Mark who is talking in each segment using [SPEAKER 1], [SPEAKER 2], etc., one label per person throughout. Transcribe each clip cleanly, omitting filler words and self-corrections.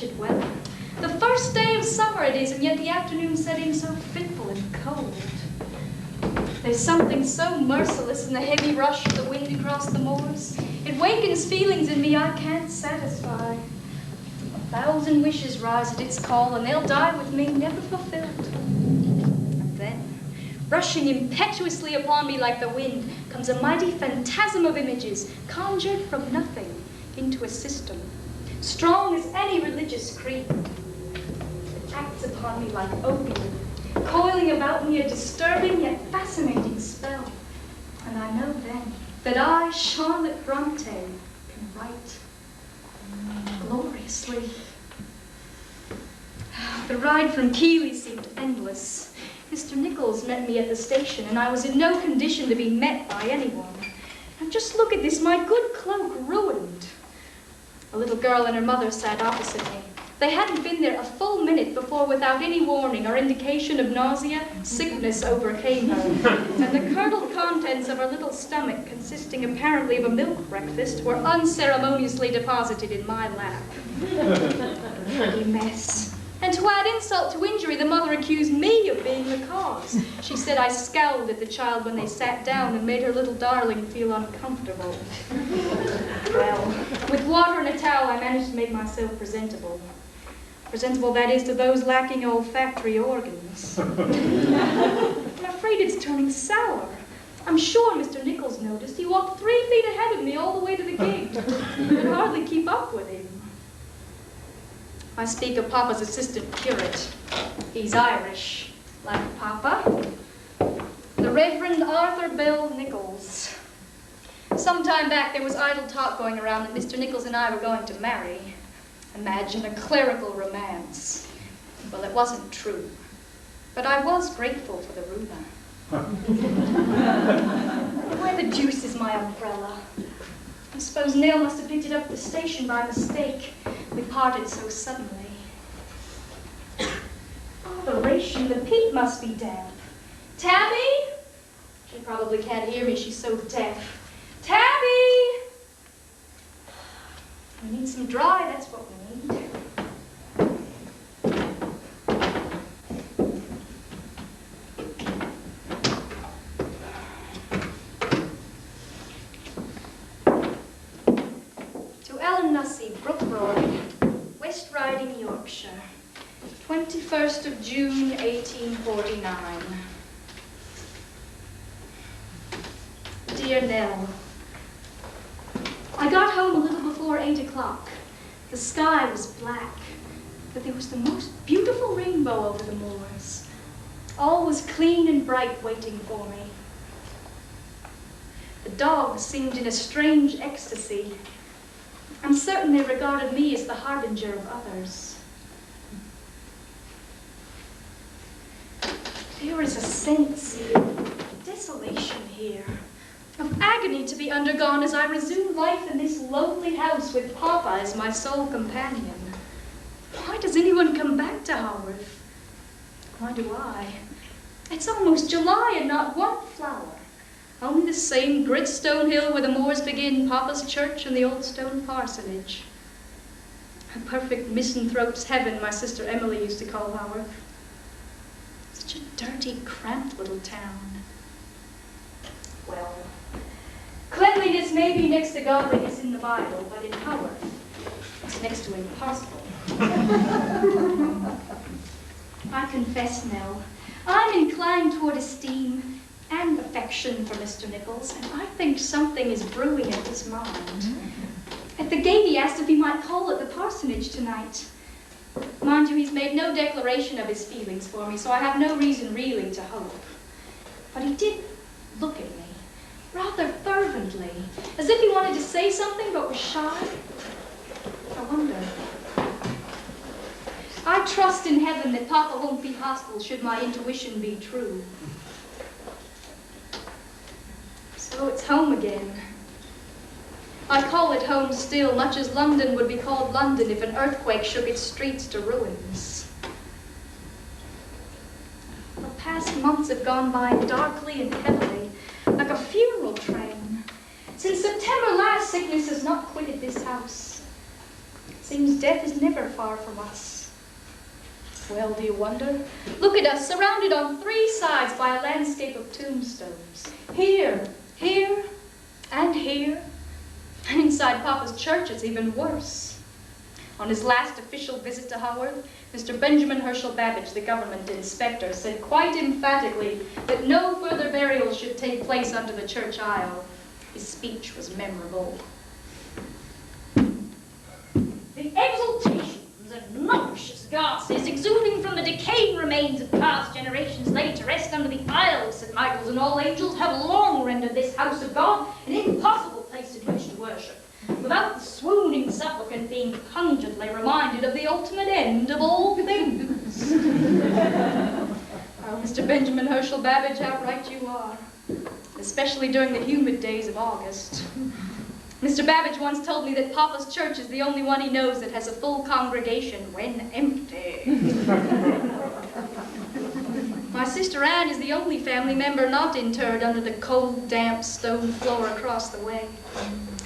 [SPEAKER 1] wretched weather. The first day of summer it is, and yet the afternoon setting so fitful and cold. There's something so merciless in the heavy rush of the wind across the moors. It wakens feelings in me I can't satisfy. 1,000 wishes rise at its call, and they'll die with me never fulfilled. And then, rushing impetuously upon me like the wind, comes a mighty phantasm of images, conjured from nothing into a system, strong as any religious creed. It acts upon me like opium, coiling about me a disturbing yet fascinating spell. And I know then that I, Charlotte Bronte, can write gloriously. The ride from Keighley seemed endless. Mr. Nichols met me at the station, and I was in no condition to be met by anyone. And just look at this, my good cloak ruined. A little girl and her mother sat opposite me. They hadn't been there a full minute before, without any warning or indication of nausea, sickness overcame her. And the curdled contents of her little stomach, consisting apparently of a milk breakfast, were unceremoniously deposited in my lap. Bloody mess. And to add insult to injury, the mother accused me of being the cause. She said I scowled at the child when they sat down and made her little darling feel uncomfortable. Well, with water and a towel, I managed to make myself presentable. Presentable, that is, to those lacking olfactory organs. I'm afraid it's turning sour. I'm sure Mr. Nichols noticed. He walked 3 feet ahead of me all the way to the gate. I could hardly keep up with him. I speak of Papa's assistant curate. He's Irish, like Papa. The Reverend Arthur Bell Nichols. Some time back, there was idle talk going around that Mr. Nichols and I were going to marry. Imagine a clerical romance. Well, it wasn't true. But I was grateful for the rumor. Where the deuce is my umbrella? I suppose Nell must have picked it up at the station by mistake. We parted so suddenly. Botheration, the peat must be damp. Tabby? She probably can't hear me, she's so deaf. Tabby! We need some dry, that's what we need. Brook Road, West Riding, Yorkshire, 21st of June, 1849. Dear Nell, I got home a little before 8 o'clock. The sky was black, but there was the most beautiful rainbow over the moors. All was clean and bright waiting for me. The dogs seemed in a strange ecstasy. I'm certain they regarded me as the harbinger of others. There is a sense of desolation here, of agony to be undergone as I resume life in this lonely house with Papa as my sole companion. Why does anyone come back to Haworth? Why do I? It's almost July and not one flower. Only the same gritstone hill where the moors begin, Papa's church and the old stone parsonage. A perfect misanthrope's heaven, my sister Emily used to call Haworth. Such a dirty, cramped little town. Well, cleanliness may be next to godliness in the Bible, but in Haworth, it's next to impossible. I confess, Nell, I'm inclined toward esteem and affection for Mr. Nichols, and I think something is brewing in his mind. At the gate he asked if he might call at the parsonage tonight. Mind you, he's made no declaration of his feelings for me, so I have no reason really to hope. But he did look at me, rather fervently, as if he wanted to say something but was shy. I wonder. I trust in heaven that Papa won't be hostile should my intuition be true. So it's home again. I call it home still, much as London would be called London if an earthquake shook its streets to ruins. The past months have gone by darkly and heavily, like a funeral train. Since September last, sickness has not quitted this house. Seems death is never far from us. Well, do you wonder? Look at us, surrounded on three sides by a landscape of tombstones. Here, here, and here. And inside Papa's church, it's even worse. On his last official visit to Haworth, Mr. Benjamin Herschel Babbage, the government inspector, said quite emphatically that no further burials should take place under the church aisle. His speech was memorable. The exultations and nauseous gases exuding from the decayed remains of past generations laid to rest under the aisle of St. Michael's and All Angels have long rendered this house of God an impossible place in which to worship, without the swooning supplicant being pungently reminded of the ultimate end of all things. Oh, Mr. Benjamin Herschel Babbage, how right you are, especially during the humid days of August. Mr. Babbage once told me that Papa's church is the only one he knows that has a full congregation when empty. My sister Anne is the only family member not interred under the cold, damp stone floor across the way.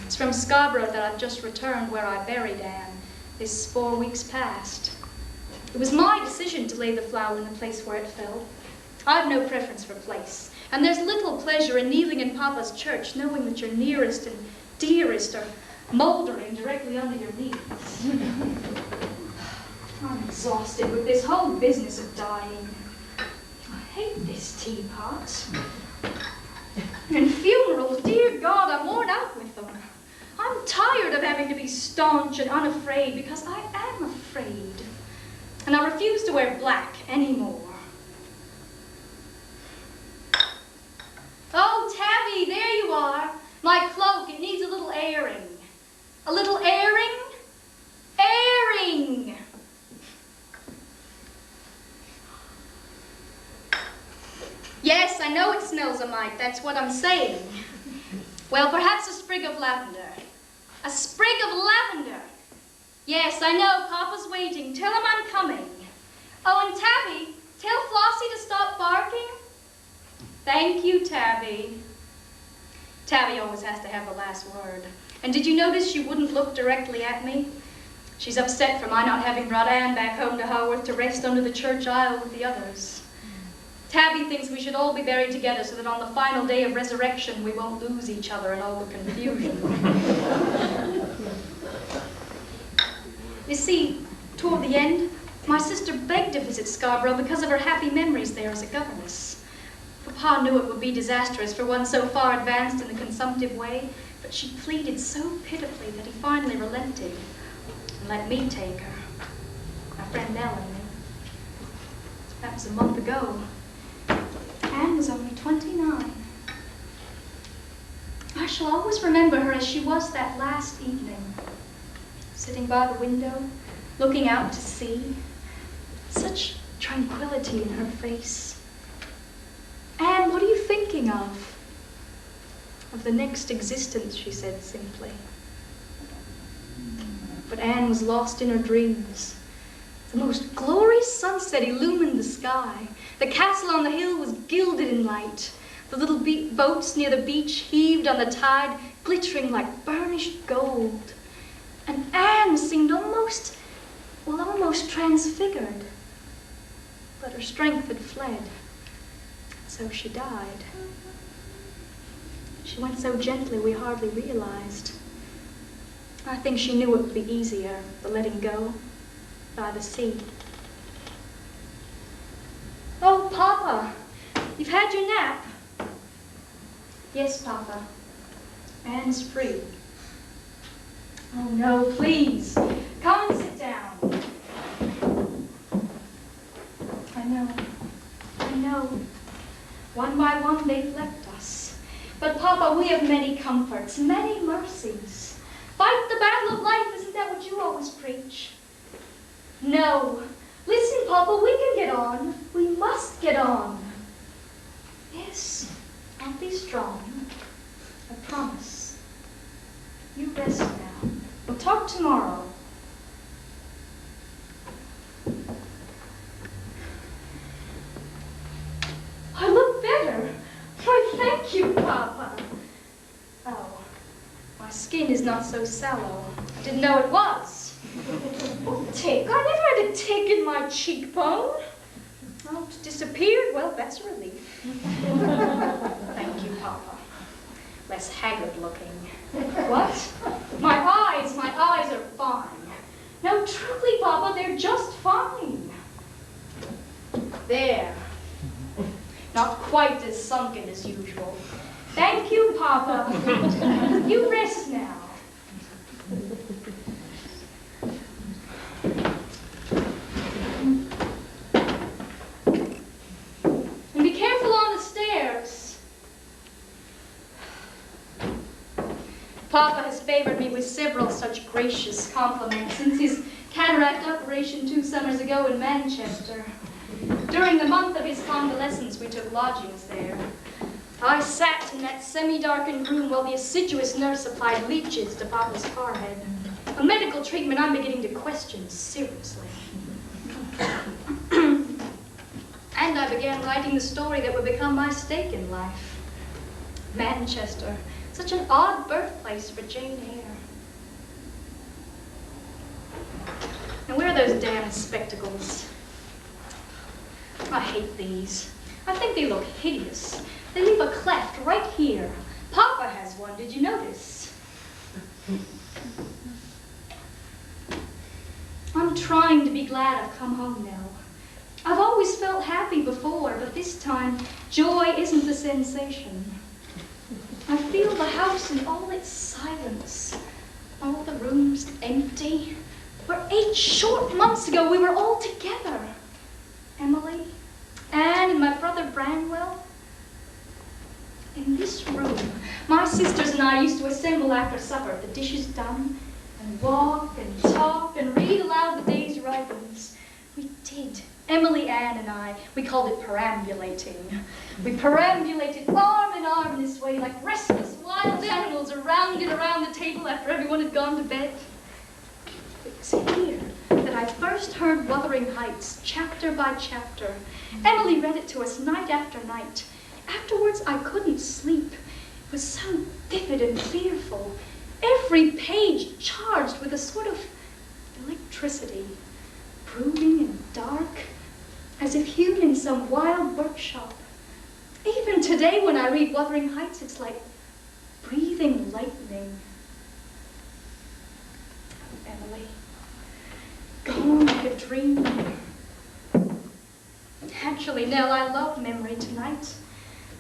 [SPEAKER 1] It's from Scarborough that I've just returned, where I buried Anne this 4 weeks past. It was my decision to lay the flower in the place where it fell. I've no preference for place, and there's little pleasure in kneeling in Papa's church, knowing that your nearest and dearest are mouldering directly under your knees. I'm exhausted with this whole business of dying. I hate this teapot. And funerals, dear God, I'm worn out with them. I'm tired of having to be staunch and unafraid, because I am afraid. And I refuse to wear black anymore. Oh, Tabby, there you are. My cloak, it needs a little airing. A little airing? Airing! Yes, I know it smells a mite, that's what I'm saying. Well, perhaps a sprig of lavender. A sprig of lavender! Yes, I know, Papa's waiting. Tell him I'm coming. Oh, and Tabby, tell Flossie to stop barking. Thank you, Tabby. Tabby always has to have the last word. And did you notice she wouldn't look directly at me? She's upset for my not having brought Anne back home to Haworth to rest under the church aisle with the others. Tabby thinks we should all be buried together so that on the final day of resurrection we won't lose each other in all the confusion. You see, toward the end, my sister begged to visit Scarborough because of her happy memories there as a governess. Papa knew it would be disastrous for one so far advanced in the consumptive way, but she pleaded so pitifully that he finally relented and let me take her, my friend Nell and me. That was a month ago. Anne was only 29. I shall always remember her as she was that last evening, sitting by the window, looking out to sea, such tranquility in her face. Anne, what are you thinking of? Of the next existence, she said simply. But Anne was lost in her dreams. The most glorious sunset illumined the sky. The castle on the hill was gilded in light. The little boats near the beach heaved on the tide, glittering like burnished gold. And Anne seemed almost transfigured. But her strength had fled. So she died. She went so gently we hardly realized. I think she knew it would be easier, the letting go, by the sea. Oh, Papa, you've had your nap. Yes, Papa. Anne's free. Oh, no, please. Come and sit down. I know. One by one, they've left us. But, Papa, we have many comforts, many mercies. Fight the battle of life, isn't that what you always preach? No. Listen, Papa, we can get on. We must get on. Yes, I'll be strong. I promise. You rest now. We'll talk tomorrow. I look better. Why, thank you, Papa. Oh, my skin is not so sallow. I didn't know it was. Oh, tick. I never had a tick in my cheekbone. Oh, it's disappeared? Well, that's a relief. Thank you, Papa. Less haggard looking. What? My eyes are fine. No, truly, Papa, they're just fine. There. Not quite as sunken as usual. Thank you, Papa. You rest now. And be careful on the stairs. Papa has favored me with several such gracious compliments since his cataract operation 2 summers ago in Manchester. During the month of his convalescence, we took lodgings there. I sat in that semi-darkened room while the assiduous nurse applied leeches to Papa's forehead. A medical treatment I'm beginning to question seriously. And I began writing the story that would become my stake in life. Manchester, such an odd birthplace for Jane Eyre. Now where are those damn spectacles? I hate these. I think they look hideous. They leave a cleft right here. Papa has one, did you notice? I'm trying to be glad I've come home now. I've always felt happy before, but this time, joy isn't a sensation. I feel the house in all its silence. All the rooms empty. Where 8 short months ago we were all together. Emily, Anne, and my brother Branwell. In this room, my sisters and I used to assemble after supper, the dishes done, and walk and talk and read aloud the day's writings. We did. Emily, Anne, and I, we called it perambulating. We perambulated arm in arm this way like restless wild animals around and around the table after everyone had gone to bed. It was here that I first heard Wuthering Heights, chapter by chapter. Emily read it to us night after night. Afterwards, I couldn't sleep. It was so vivid and fearful. Every page charged with a sort of electricity, brooding and dark, as if hewn in some wild workshop. Even today, when I read Wuthering Heights, it's like breathing lightning. Emily, gone like a dream. Actually, Nell, I love memory tonight.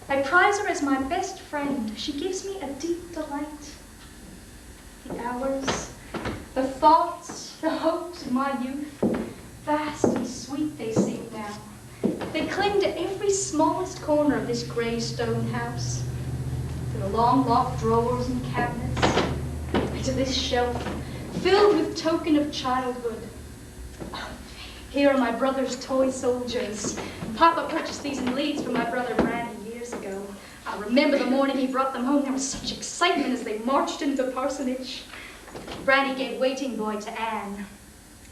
[SPEAKER 1] I prize her as my best friend. She gives me a deep delight. The hours, the thoughts, the hopes of my youth, vast and sweet they seem now. They cling to every smallest corner of this grey stone house, to the long locked drawers and cabinets, and to this shelf filled with token of childhood. Here are my brother's toy soldiers. Papa purchased these in Leeds for my brother Brandy years ago. I remember the morning he brought them home. There was such excitement as they marched into the parsonage. Brandy gave waiting boy to Anne.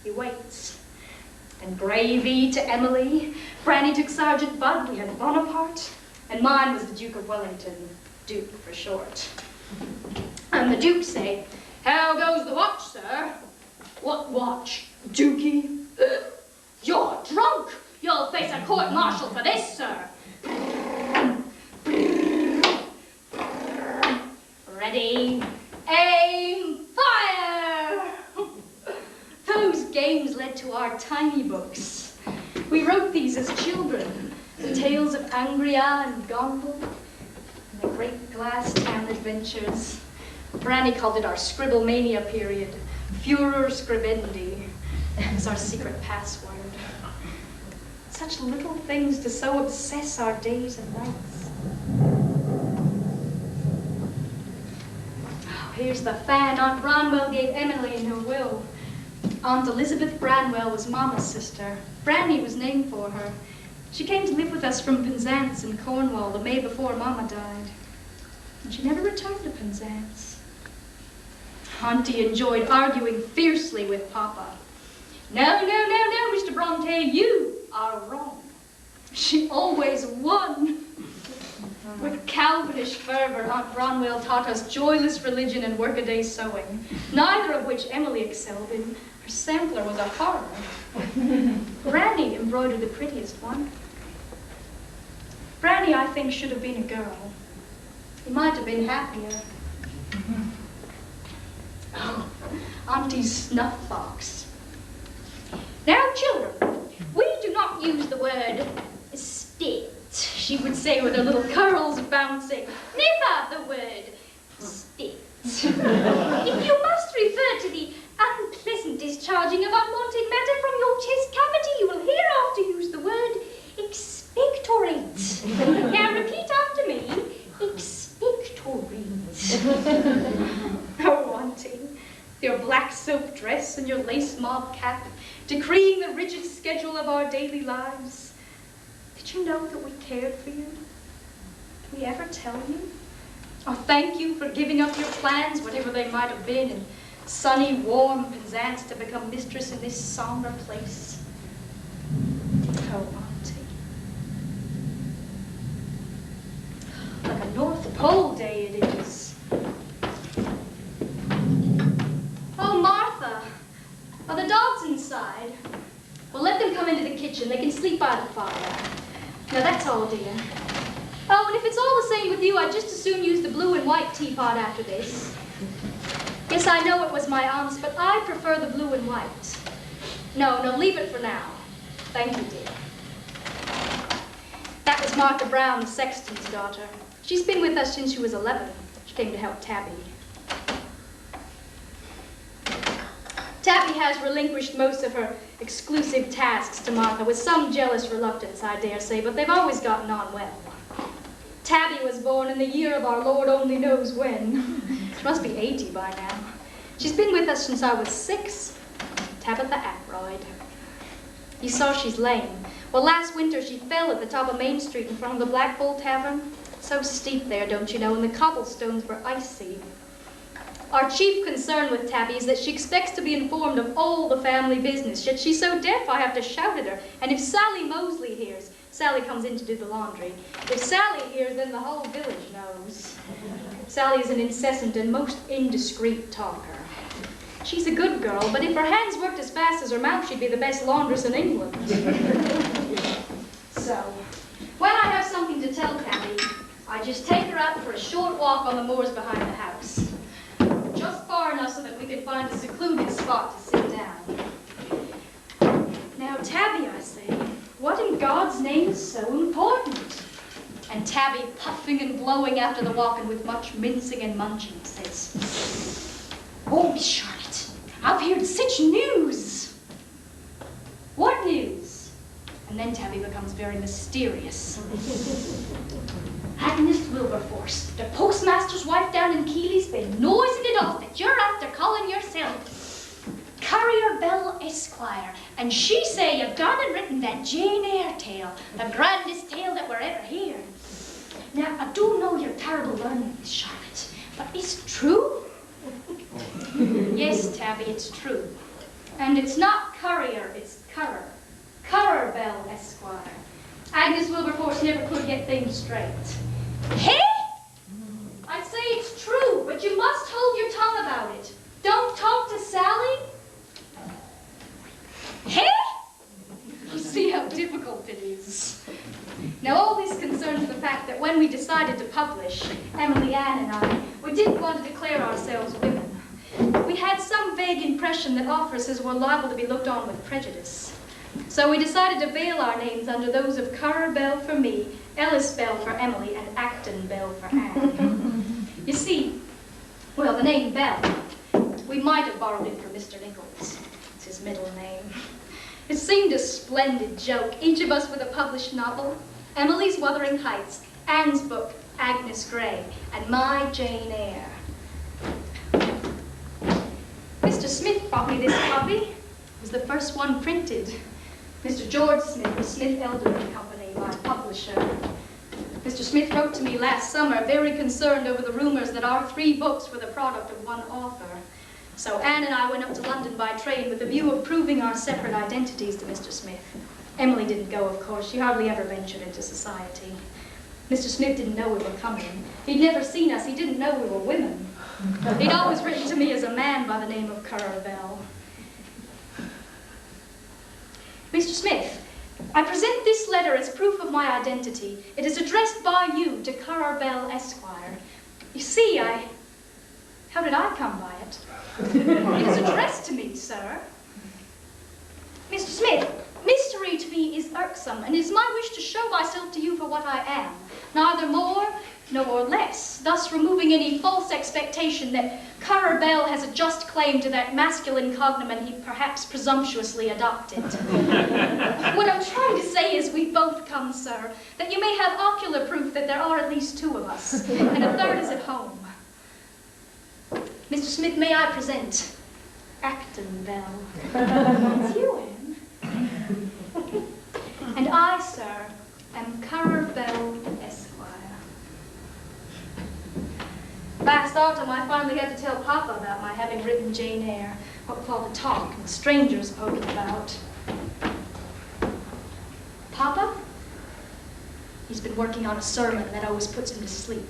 [SPEAKER 1] He waits. And gravy to Emily. Brandy took Sergeant Budd. We had Bonaparte. And mine was the Duke of Wellington. Duke for short. And the Duke say, "How goes the watch, sir?" "What watch, Dukey?" "You're drunk. You'll face a court-martial for this, sir." Ready, aim, fire! Those games led to our tiny books. We wrote these as children. The tales of Angria and Gondel, and the great glass town adventures. Brandy called it our scribble mania period. Furor scribendi. That was our secret password. Such little things to so obsess our days and nights. Oh, here's the fan Aunt Branwell gave Emily in her will. Aunt Elizabeth Branwell was Mama's sister. Brandy was named for her. She came to live with us from Penzance in Cornwall the May before Mama died. And she never returned to Penzance. Auntie enjoyed arguing fiercely with Papa. "No, no, no, no, Mr. Bronte, you are wrong." She always won. With Calvinish fervor, Aunt Branwell taught us joyless religion and workaday sewing, neither of which Emily excelled in. Her sampler was a horror. Brandy embroidered the prettiest one. Brandy, I think, should have been a girl. He might have been happier. Oh, Auntie's snuff box. Now, children, we do not use the word stit, she would say with her little curls bouncing. Never the word stit. If you must refer to the unpleasant discharging of unwanted matter from your chest cavity, you will hereafter use the word expectorate. Now repeat after me. Expectorate. Oh, Auntie, your black silk dress and your lace mob cap, decreeing the rigid schedule of our daily lives. Did you know that we cared for you? Did we ever tell you? Or thank you for giving up your plans, whatever they might have been, in sunny, warm Penzance to become mistress in this somber place? Oh, Auntie. Like a North Pole day it is. Oh, Martha, are the dogs inside? Well, let them come into the kitchen. They can sleep by the fire. Now, that's all, dear. Oh, and if it's all the same with you, I'd just as soon use the blue and white teapot after this. Yes, I know it was my aunt's, but I prefer the blue and white. No, leave it for now. Thank you, dear. That was Martha Brown, the sexton's daughter. She's been with us since she was 11. She came to help Tabby. Tabby has relinquished most of her exclusive tasks to Martha, with some jealous reluctance, I dare say, but they've always gotten on well. Tabby was born in the year of our Lord only knows when. She must be 80 by now. She's been with us since I was 6. Tabitha Ackroyd. You saw she's lame. Well, last winter she fell at the top of Main Street in front of the Black Bull Tavern. It's so steep there, don't you know, and the cobblestones were icy. Our chief concern with Tabby is that she expects to be informed of all the family business, yet she's so deaf I have to shout at her. And if Sally Mosley hears, Sally comes in to do the laundry. If Sally hears, then the whole village knows. Sally is an incessant and most indiscreet talker. She's a good girl, but if her hands worked as fast as her mouth, she'd be the best laundress in England. So, when I have something to tell Tabby, I just take her out for a short walk on the moors behind the house. Just far enough so that we can find a secluded spot to sit down. Now, Tabby, I say, what in God's name is so important? And Tabby, puffing and blowing after the walk and with much mincing and munching, says, "Oh, Miss Charlotte, I've heard such news." "What news?" And then Tabby becomes very mysterious. "Agnes Wilberforce, the postmaster's wife down in Keeley's been noising it off that you're after calling yourself Carrier Bell Esquire, and she say you've gone and written that Jane Eyre tale, the grandest tale that we're ever heard. Now, I do know you're terrible learning, Miss Charlotte, but it's true?" "Yes, Tabby, it's true. And it's not Currier, it's Currer. Currer Bell Esquire. Agnes Wilberforce never could get things straight." "Hey?" "I say it's true, but you must hold your tongue about it. Don't talk to Sally." "Hey?" You see how difficult it is. Now, all this concerns the fact that when we decided to publish, Emily Ann and I, we didn't want to declare ourselves women. We had some vague impression that authoresses were liable to be looked on with prejudice. So we decided to veil our names under those of Currer Bell for me, Ellis Bell for Emily, and Acton Bell for Anne. You see, well, the name Bell, we might have borrowed it from Mr. Nichols. It's his middle name. It seemed a splendid joke, each of us with a published novel, Emily's Wuthering Heights, Anne's book, Agnes Grey, and my Jane Eyre. Mr. Smith brought me this copy. It was the first one printed. Mr. George Smith of Smith Elderly Company, my publisher. Mr. Smith wrote to me last summer, very concerned over the rumors that our 3 books were the product of one author. So Anne and I went up to London by train with the view of proving our separate identities to Mr. Smith. Emily didn't go, of course. She hardly ever ventured into society. Mr. Smith didn't know we were coming. He'd never seen us. He didn't know we were women. He'd always written to me as a man by the name of Currer Bell. Mr. Smith, I present this letter as proof of my identity. It is addressed by you to Currer Bell, Esquire. You see, how did I come by it? It is addressed to me, sir. Mr. Smith, mystery to me is irksome, and it is my wish to show myself to you for what I am, neither more nor less, thus removing any false expectation that Currer Bell has a just claim to that masculine cognomen he perhaps presumptuously adopted. What I'm trying to say is we both come, sir, that you may have ocular proof that there are at least two of us, and a third is at home. Mr. Smith, may I present Acton Bell? It's you, Anne. And I, sir, am Currer Bell, Esquire. Last autumn, I finally had to tell Papa about my having written Jane Eyre, what with all the talk and strangers poking about. Papa? He's been working on a sermon that always puts him to sleep.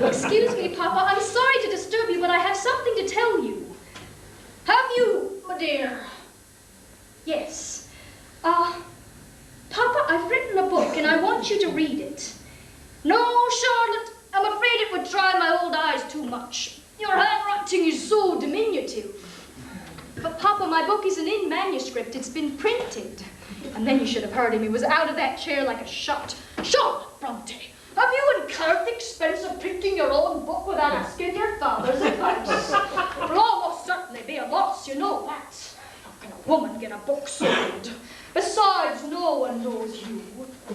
[SPEAKER 1] Excuse me, Papa, I'm sorry to disturb you, but I have something to tell you. Have you, my dear? Yes. Papa, I've written a book, and I want you to read it. No, Charlotte, I'm afraid it would try my old eyes too much. Your handwriting is so diminutive. But, Papa, my book isn't in manuscript. It's been printed. And then you should have heard him. He was out of that chair like a shot. Charlotte Bronte, have you incurred the expense of printing your own book without asking your father's advice? It will almost certainly be a loss, you know that. How can a woman get a book sold? Besides, no one knows you.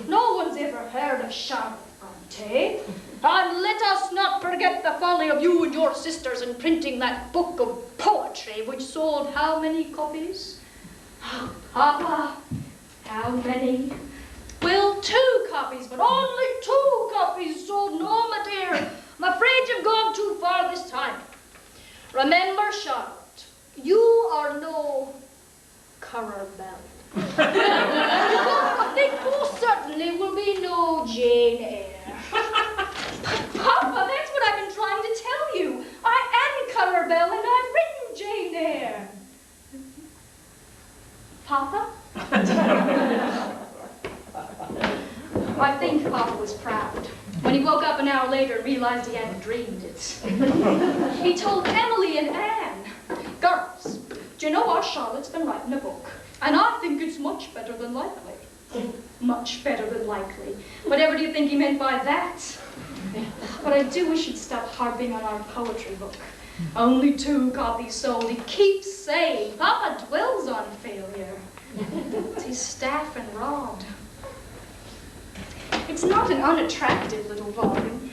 [SPEAKER 1] No one's ever heard of Charlotte Bronte. And let us not forget the folly of you and your sisters in printing that book of poetry which sold how many copies? Papa, how many? Well, 2 copies, but only 2 copies sold. No, my dear, I'm afraid you've gone too far this time. Remember, Charlotte, you are no Currer Bell. I think most certainly will be no Jane Eyre. Papa, that's what I've been trying to tell you. I am Currer Bell, and I've written Jane Eyre. Papa? I think Papa was proud when he woke up an hour later and realized he hadn't dreamed it. He told Emily and Anne, girls, do you know our Charlotte's been writing a book? And I think it's much better than likely. Much better than likely. Whatever do you think he meant by that? But I do wish he'd stop harping on our poetry book. Only 2 copies sold. He keeps saying, Papa dwells on failure. It's his staff and rod. It's not an unattractive little volume.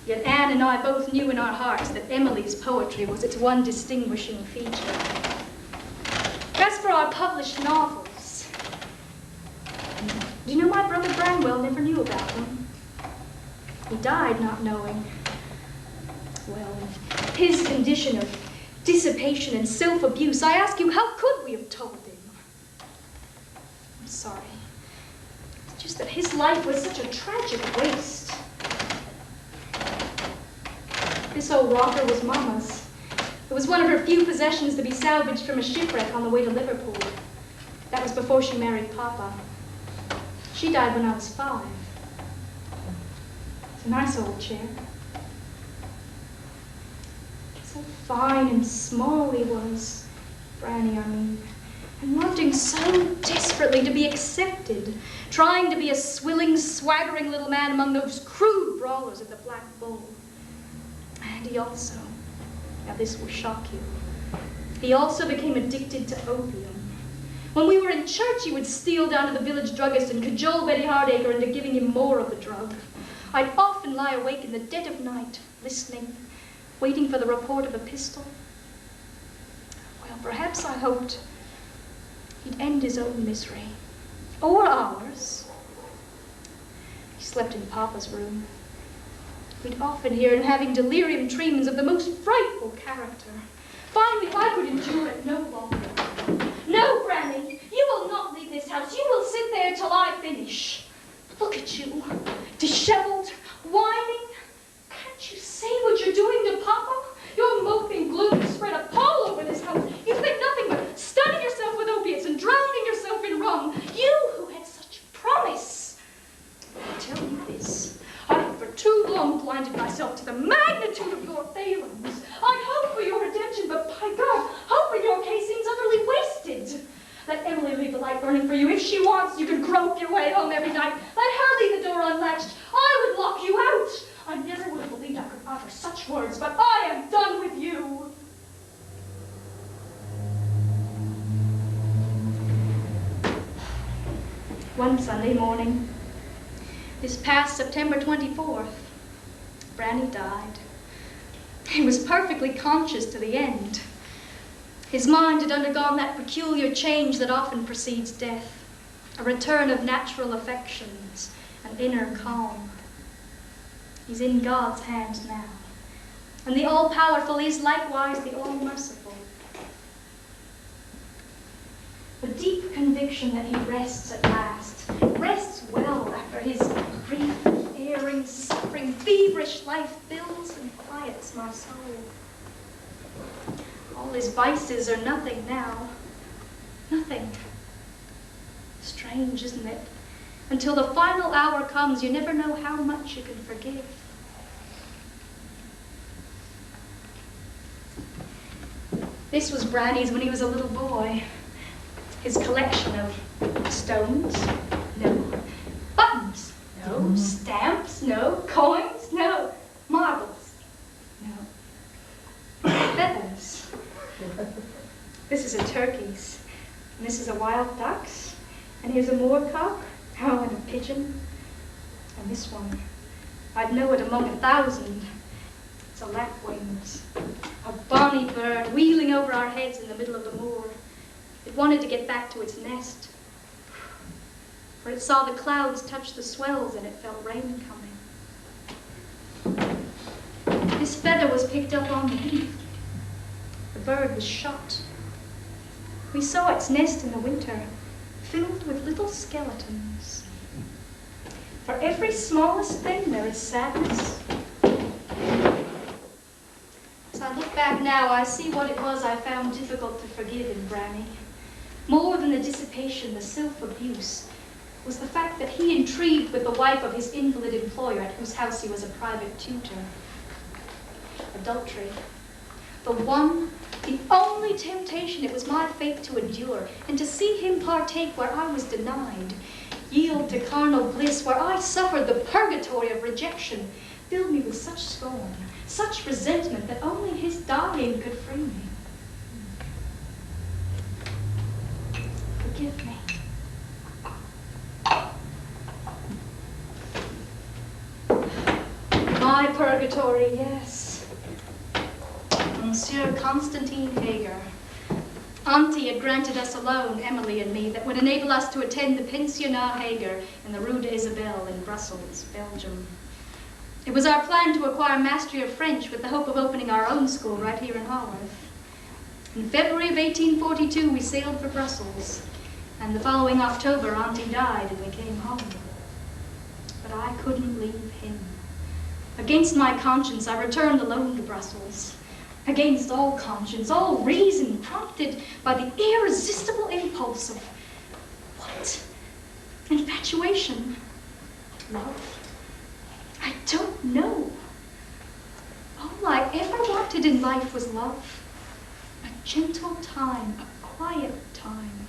[SPEAKER 1] Yet Anne and I both knew in our hearts that Emily's poetry was its one distinguishing feature. As for our published novels, do you know my brother Branwell never knew about them? He died not knowing. Well, his condition of dissipation and self-abuse, I ask you, how could we have told him? I'm sorry. It's just that his life was such a tragic waste. This old rocker was Mama's. It was one of her few possessions to be salvaged from a shipwreck on the way to Liverpool. That was before she married Papa. She died when I was 5. It's a nice old chair. So fine and small he was, Franny, I mean, and wanting so desperately to be accepted, trying to be a swilling, swaggering little man among those crude brawlers at the Black Bull. And he also, now this will shock you, he also became addicted to opium. When we were in church, he would steal down to the village druggist and cajole Betty Hardacre into giving him more of the drug. I'd often lie awake in the dead of night, listening, waiting for the report of a pistol. Well, perhaps I hoped he'd end his own misery, or ours. He slept in Papa's room. We'd often hear him having delirium tremens of the most frightful character. Finally, I could endure it no longer. No, Granny, you will not leave this house. You will sit there till I finish. Look at you, disheveled, whining. Can't you see what you're doing to Papa? Your moping gloom has spread a pall over this house. You think nothing but study yourself burning for you. If she wants, you can grope your way home every night. Let her leave the door unlatched. I would lock you out. I never would have believed I could utter such words, but I am done with you. One Sunday morning, this past September 24th, Branny died. He was perfectly conscious to the end. His mind had undergone that peculiar change that often precedes death, a return of natural affections, an inner calm. He's in God's hands now, and the all-powerful is likewise the all-merciful. The deep conviction that he rests at last, rests well after his grief, erring, suffering, feverish life fills and quiets my soul. All his vices are nothing now. Nothing. Strange, isn't it? Until the final hour comes, you never know how much you can forgive. This was Branny's when he was a little boy. His collection of stones, no. Buttons, no. Stamps, no. Coins, no. Marbles, no. Feathers. This is a turkey's, and this is a wild duck's, and here's a moorcock, oh, and a pigeon, and this one, I'd know it among 1,000. It's a lapwings, a bonny bird wheeling over our heads in the middle of the moor. It wanted to get back to its nest, for it saw the clouds touch the swells and it felt rain coming. This feather was picked up on the heath. The bird was shot. We saw its nest in the winter, filled with little skeletons. For every smallest thing there is sadness. As I look back now, I see what it was I found difficult to forgive in Branny. More than the dissipation, the self-abuse, was the fact that he intrigued with the wife of his invalid employer at whose house he was a private tutor. Adultery. The one, the only temptation it was my fate to endure, and to see him partake where I was denied, yield to carnal bliss where I suffered the purgatory of rejection, filled me with such scorn, such resentment that only his dying could free me. Forgive me. My purgatory, yes. Monsieur Constantine Hager. Auntie had granted us a loan, Emily and me, that would enable us to attend the Pensionnat Hager in the Rue d'Isabelle in Brussels, Belgium. It was our plan to acquire mastery of French with the hope of opening our own school right here in Haworth. In February of 1842, we sailed for Brussels, and the following October, Auntie died and we came home. But I couldn't leave him. Against my conscience, I returned alone to Brussels. Against all conscience, all reason, prompted by the irresistible impulse of what? Infatuation? Love? I don't know. All I ever wanted in life was love. A gentle time, a quiet time.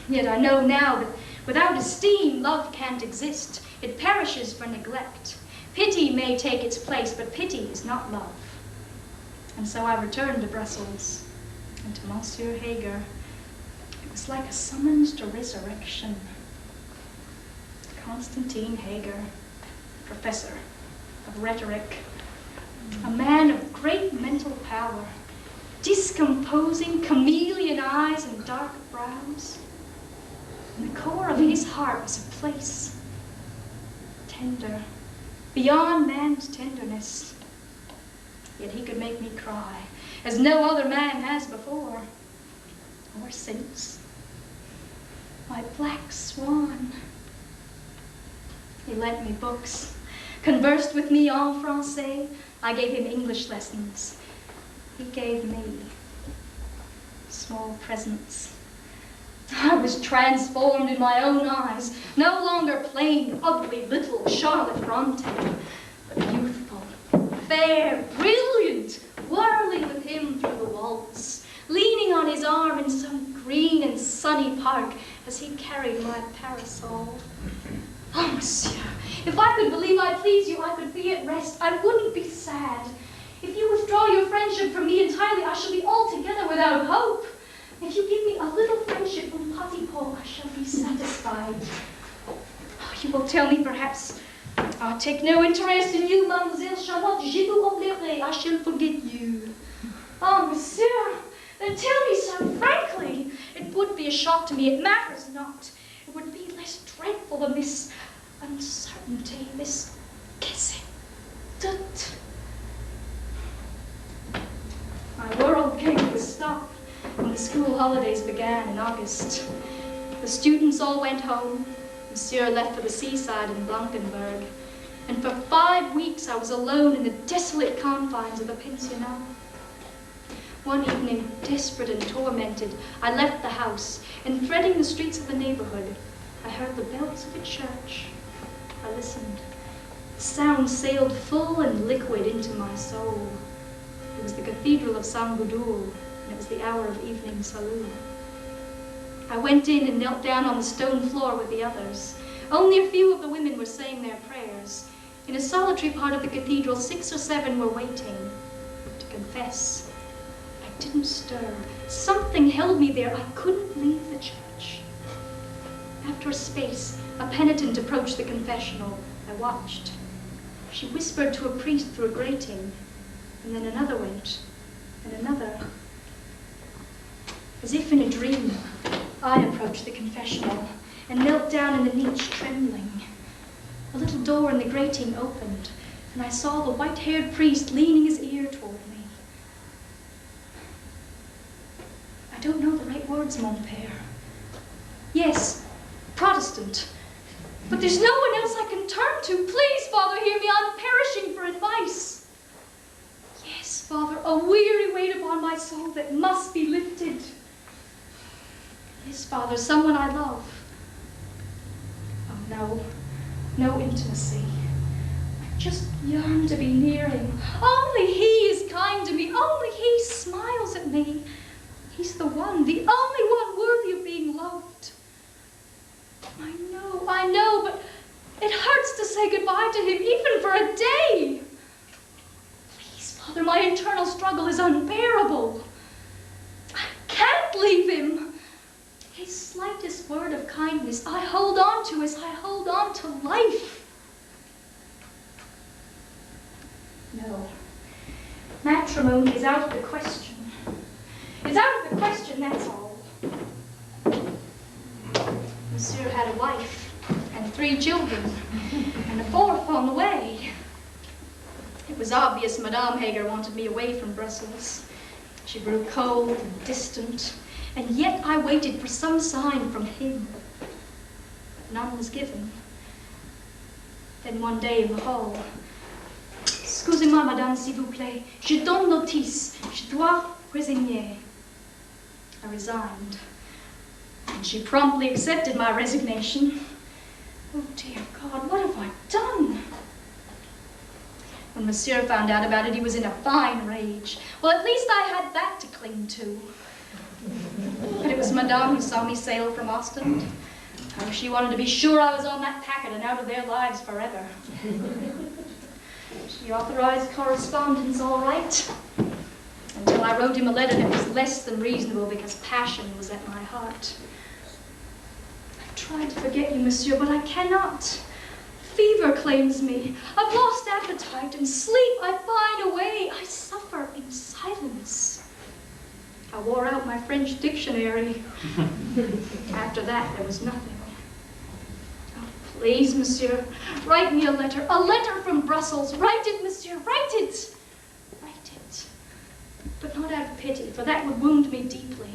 [SPEAKER 1] Yet I know now that without esteem, love can't exist. It perishes for neglect. Pity may take its place, but pity is not love. And so I returned to Brussels, and to Monsieur Hager. It was like a summons to resurrection. Constantine Hager, professor of rhetoric, a man of great mental power, discomposing chameleon eyes and dark brows. In the core of his heart was a place, tender, beyond man's tenderness. Yet he could make me cry, as no other man has before, or since. My black swan. He lent me books, conversed with me en français. I gave him English lessons. He gave me small presents. I was transformed in my own eyes, no longer plain, ugly, little Charlotte Bronte, but youthful, fair, brilliant, whirling with him through the waltz, leaning on his arm in some green and sunny park, as he carried my parasol. Oh, monsieur, if I could believe I please you, I could be at rest. I wouldn't be sad. If you withdraw your friendship from me entirely, I shall be altogether without hope. If you give me a little friendship from Petit Paul, I shall be satisfied. Oh, you will tell me, perhaps, I take no interest in you, Mademoiselle Charlotte. Je vous oublierai. I shall forget you. Oh, monsieur, then tell me so frankly. It would be a shock to me. It matters not. It would be less dreadful than this uncertainty, this guessing. Doute. My world came to a stop when the school holidays began in August. The students all went home. Monsieur left for the seaside in Blankenberg. And for 5 weeks I was alone in the desolate confines of the pensionnat. One evening, desperate and tormented, I left the house, and threading the streets of the neighborhood, I heard the bells of a church. I listened. The sound sailed full and liquid into my soul. It was the Cathedral of Saint Gudule, and it was the hour of evening salut. I went in and knelt down on the stone floor with the others. Only a few of the women were saying their prayers. In a solitary part of the cathedral, 6 or 7 were waiting to confess. I didn't stir. Something held me there. I couldn't leave the church. After a space, a penitent approached the confessional. I watched. She whispered to a priest through a grating, and then another went, and another. As if in a dream, I approached the confessional and knelt down in the niche, trembling. A little door in the grating opened, and I saw the white-haired priest leaning his ear toward me. I don't know the right words, mon père. Yes, Protestant. But there's no one else I can turn to. Please, Father, hear me. I'm perishing for advice. Yes, Father, a weary weight upon my soul that must be lifted. Yes, Father, someone I love. Oh, no. No intimacy. I just yearn to be near him. Only he is kind to me. Only he smiles at me. He's the one, the only one worthy of being loved. I know, but it hurts to say goodbye to him, even for a day. Please, Father, my internal struggle is unbearable. I can't leave him. His slightest word of kindness I hold on to as I hold on to life. No, matrimony is out of the question. It's out of the question, that's all. Monsieur had a wife and 3 children, and a 4th on the way. It was obvious Madame Hager wanted me away from Brussels. She grew cold and distant, and yet I waited for some sign from him. But none was given. Then one day in the hall, "Excusez-moi, madame, s'il vous plaît. Je donne notice. Je dois résigner." I resigned, and she promptly accepted my resignation. Oh, dear God, what have I done? When Monsieur found out about it, he was in a fine rage. Well, at least I had that to cling to. But it was Madame who saw me sail from Ostend. Oh, she wanted to be sure I was on that packet and out of their lives forever. She authorized correspondence all right, until I wrote him a letter that was less than reasonable because passion was at my heart. I've tried to forget you, Monsieur, but I cannot. Fever claims me. I've lost appetite, and sleep I pine away. I suffer in silence. I wore out my French dictionary. After that, there was nothing. Oh, please, Monsieur, write me a letter from Brussels. Write it, Monsieur, write it. Write it. But not out of pity, for that would wound me deeply.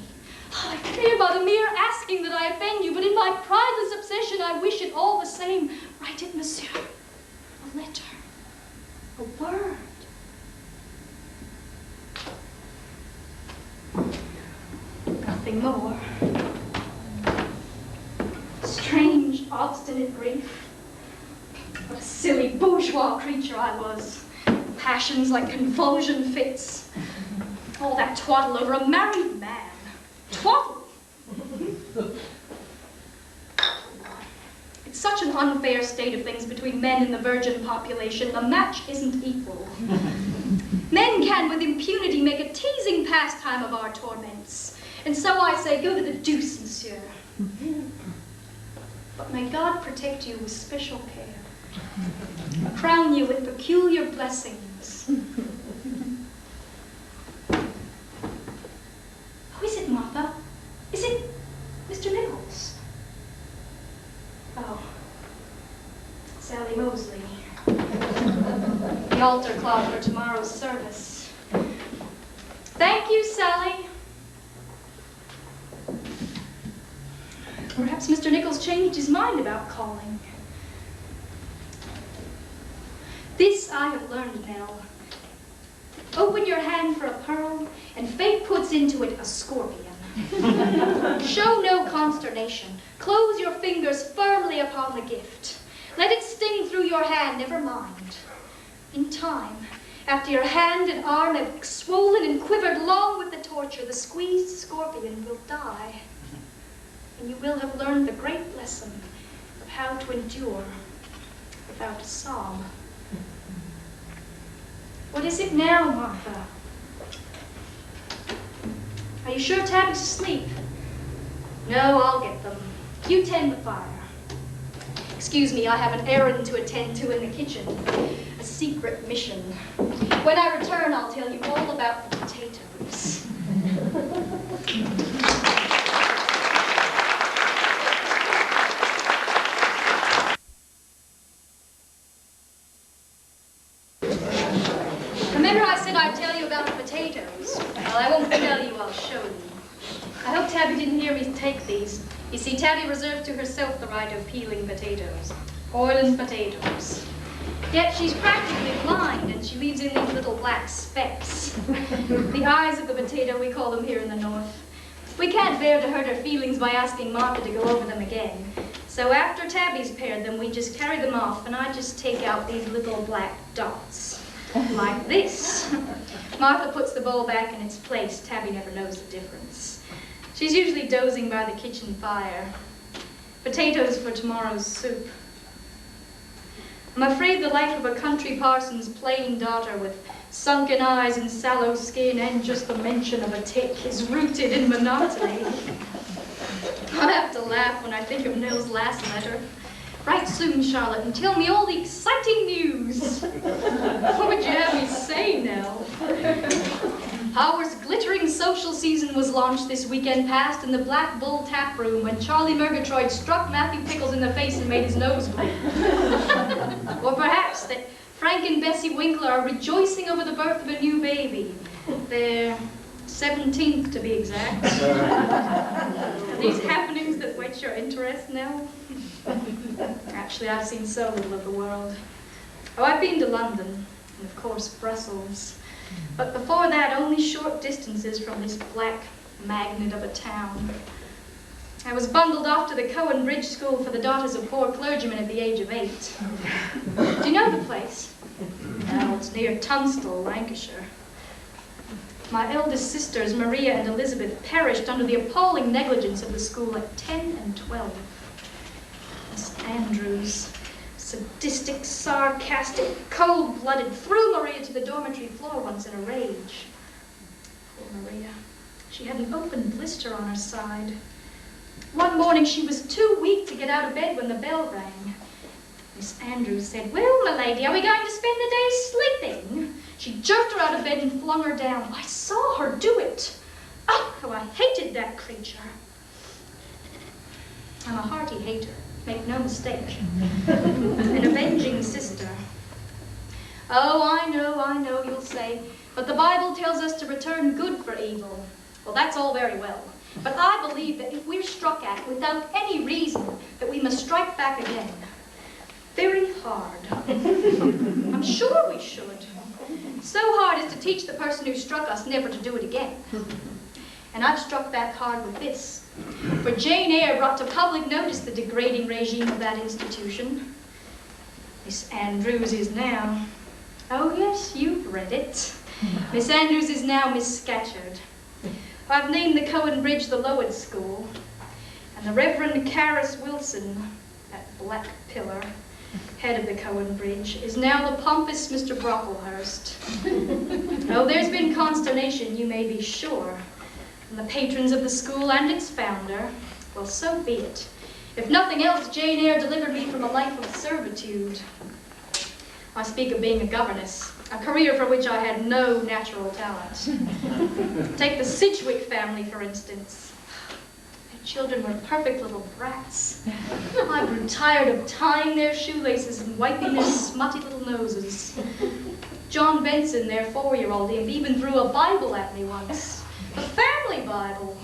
[SPEAKER 1] I fear by the mere asking that I offend you, but in my prideless obsession, I wish it all the same. Write it, Monsieur. A letter. A word. Nothing more. Strange, obstinate grief. What a silly bourgeois creature I was. Passions like convulsion fits. All that twaddle over a married man. Twaddle! such an unfair state of things between men and the virgin population. The match isn't equal. Men can, with impunity, make a teasing pastime of our torments. And so I say, go to the deuce, monsieur. But may God protect you with special care, crown you with peculiar blessings. Who is it, Martha? Is it Mr. Nichols? Oh, Sally Mosley. The altar cloth for tomorrow's service. Thank you, Sally. Perhaps Mr. Nichols changed his mind about calling. This I have learned now. Open your hand for a pearl, and fate puts into it a scorpion. Show no consternation. Close your fingers firmly upon the gift. Let it sting through your hand, never mind. In time, after your hand and arm have swollen and quivered long with the torture, the squeezed scorpion will die. And you will have learned the great lesson of how to endure without a sob. What is it now, Martha? Are you sure Tabby's asleep? No, I'll get them. You tend the fire. Excuse me, I have an errand to attend to in the kitchen. A secret mission. When I return, I'll tell you all about the potatoes. Remember I said I'd tell you about the potatoes? Well, I won't tell you, I'll show you. I hope Tabby didn't hear me take these. You see, Tabby reserves to herself the right of peeling potatoes. Boiling potatoes. Yet she's practically blind, and she leaves in these little black specks. The eyes of the potato, we call them here in the north. We can't bear to hurt her feelings by asking Martha to go over them again. So after Tabby's pared them, we just carry them off, and I just take out these little black dots. Like this. Martha puts the bowl back in its place. Tabby never knows the difference. She's usually dozing by the kitchen fire. Potatoes for tomorrow's soup. I'm afraid the life of a country parson's plain daughter with sunken eyes and sallow skin and just the mention of a tick is rooted in monotony. I have to laugh when I think of Nell's last letter. Write soon, Charlotte, and tell me all the exciting news. What would you have me say, Nell? Howard's glittering social season was launched this weekend past in the Black Bull tap room when Charlie Murgatroyd struck Matthew Pickles in the face and made his nose bleed. Or perhaps that Frank and Bessie Winkler are rejoicing over the birth of a new baby. Their 17th, to be exact. Are these happenings that whet your interest now? Actually, I've seen so little of the world. Oh, I've been to London, and of course Brussels. But before that, only short distances from this black magnet of a town. I was bundled off to the Cowan Bridge School for the daughters of poor clergymen at the age of 8. Do you know the place? No, it's near Tunstall, Lancashire. My eldest sisters, Maria and Elizabeth, perished under the appalling negligence of the school at 10 and 12. Miss Andrews, sadistic, sarcastic, cold-blooded, threw Maria to the dormitory floor once in a rage. Poor Maria. She had an open blister on her side. One morning she was too weak to get out of bed when the bell rang. Miss Andrews said, "Well, my lady, are we going to spend the day sleeping?" She jerked her out of bed and flung her down. I saw her do it. Oh, how I hated that creature. I'm a hearty hater, make no mistake. An avenging sister. Oh, I know, you'll say, but the Bible tells us to return good for evil. Well, that's all very well. But I believe that if we're struck at without any reason, that we must strike back again. Very hard. I'm sure we should. So hard as to teach the person who struck us never to do it again. And I've struck back hard with this. For Jane Eyre brought to public notice the degrading regime of that institution. Miss Andrews is now... Oh yes, you've read it. Miss Andrews is now Miss Scatcherd. I've named the Cowan Bridge the Lowered School, and the Reverend Carus Wilson, that black pillar, head of the Cowan Bridge, is now the pompous Mr. Brocklehurst. Oh, there's been consternation, you may be sure, from the patrons of the school and its founder. Well, so be it. If nothing else, Jane Eyre delivered me from a life of servitude. I speak of being a governess, a career for which I had no natural talent. Take the Sidgwick family, for instance. Their children were perfect little brats. I grew tired of tying their shoelaces and wiping their smutty little noses. John Benson, their 4-year-old, even threw a Bible at me once. A family Bible.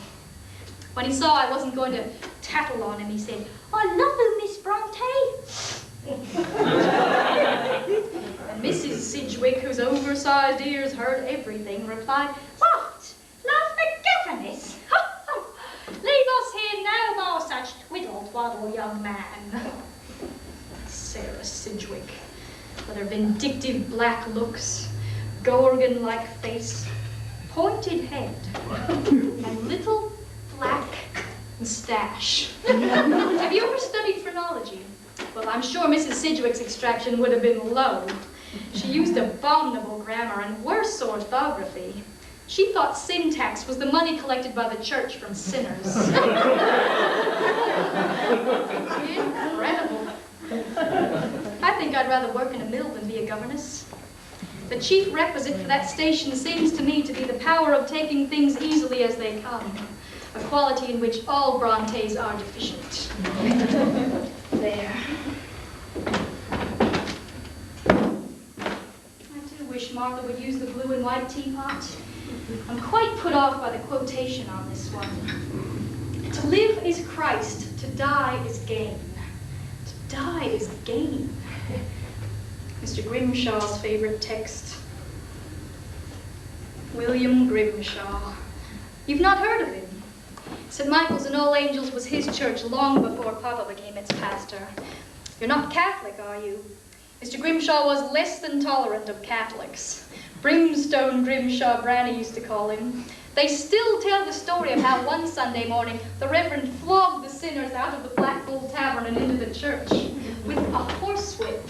[SPEAKER 1] When he saw I wasn't going to tattle on him, he said, "I love you, Miss Bronte." And Mrs. Sidgwick, whose oversized ears heard everything, replied, "What? Love the governess? Leave us here no more such twiddle-twaddle, young man." Sarah Sidgwick, with her vindictive black looks, Gorgon-like face, pointed head, and little black moustache. Have you ever studied phrenology? Well, I'm sure Mrs. Sidgwick's extraction would have been low. She used abominable grammar and worse orthography. She thought syntax was the money collected by the church from sinners. Incredible. I think I'd rather work in a mill than be a governess. The chief requisite for that station seems to me to be the power of taking things easily as they come, a quality in which all Brontes are deficient. There. I do wish Martha would use the blue and white teapot. I'm quite put off by the quotation on this one. To live is Christ, to die is gain. To die is gain. Mr. Grimshaw's favorite text. William Grimshaw. You've not heard of him? St. Michael's and All Angels was his church long before Papa became its pastor. You're not Catholic, are you? Mr. Grimshaw was less than tolerant of Catholics. Brimstone Grimshaw, Branny used to call him. They still tell the story of how one Sunday morning the Reverend flogged the sinners out of the Black Bull Tavern and into the church with a horsewhip.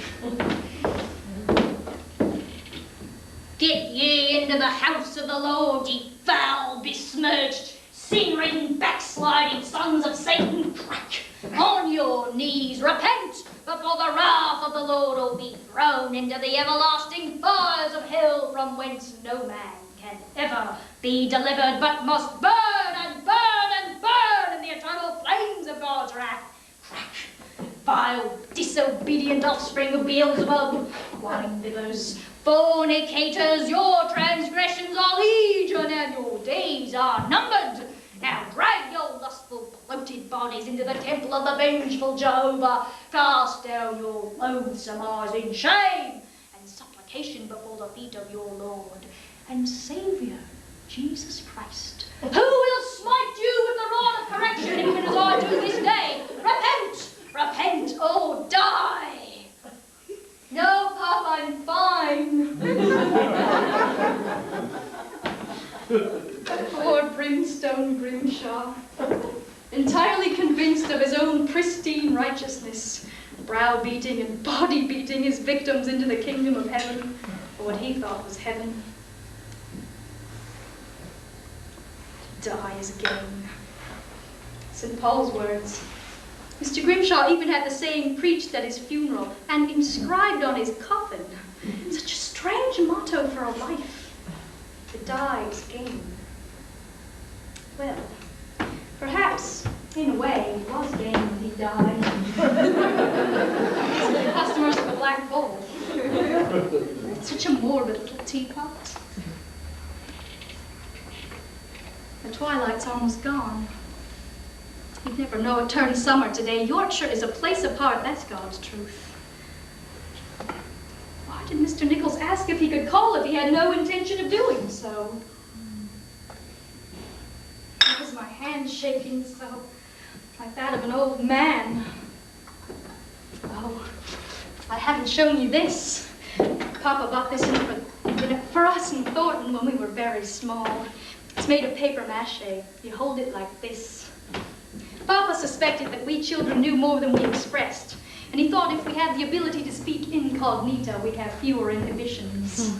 [SPEAKER 1] "Get ye into the house of the Lord, ye foul, besmirched, sin-ridden, backsliding sons of Satan, crack! On your knees, repent, before the wrath of the Lord will be thrown into the everlasting fires of hell, from whence no man can ever be delivered, but must burn and burn and burn in the eternal flames of God's wrath. Crack! Vile, disobedient offspring of Beelzebub, wine-bibbers, fornicators, your transgressions are legion and your days are numbered. Now drag your lustful, bloated bodies into the temple of the vengeful Jehovah. Cast down your loathsome eyes in shame and supplication before the feet of your Lord and Saviour, Jesus Christ, who will smite you with the rod of correction, even as I do this day. Repent, repent, or die." "No, Pop, I'm fine." Poor Brimstone Grimshaw, entirely convinced of his own pristine righteousness, browbeating and body-beating his victims into the kingdom of heaven, or what he thought was heaven. To die is gain. St. Paul's words. Mr. Grimshaw even had the saying preached at his funeral and inscribed on his coffin. Such a strange motto for a life. To die is gain. Well, perhaps, in a way, it was gain when he died. The customers of the Black Bull. Such a morbid little teapot. The twilight's almost gone. You'd never know it turned summer today. Yorkshire is a place apart, that's God's truth. Why did Mr. Nichols ask if he could call if he had no intention of doing so? Why was my hand shaking so, like that of an old man? Oh, I haven't shown you this. Papa bought this for us in Thornton when we were very small. It's made of paper mache. You hold it like this. Papa suspected that we children knew more than we expressed. And he thought if we had the ability to speak incognito, we'd have fewer inhibitions.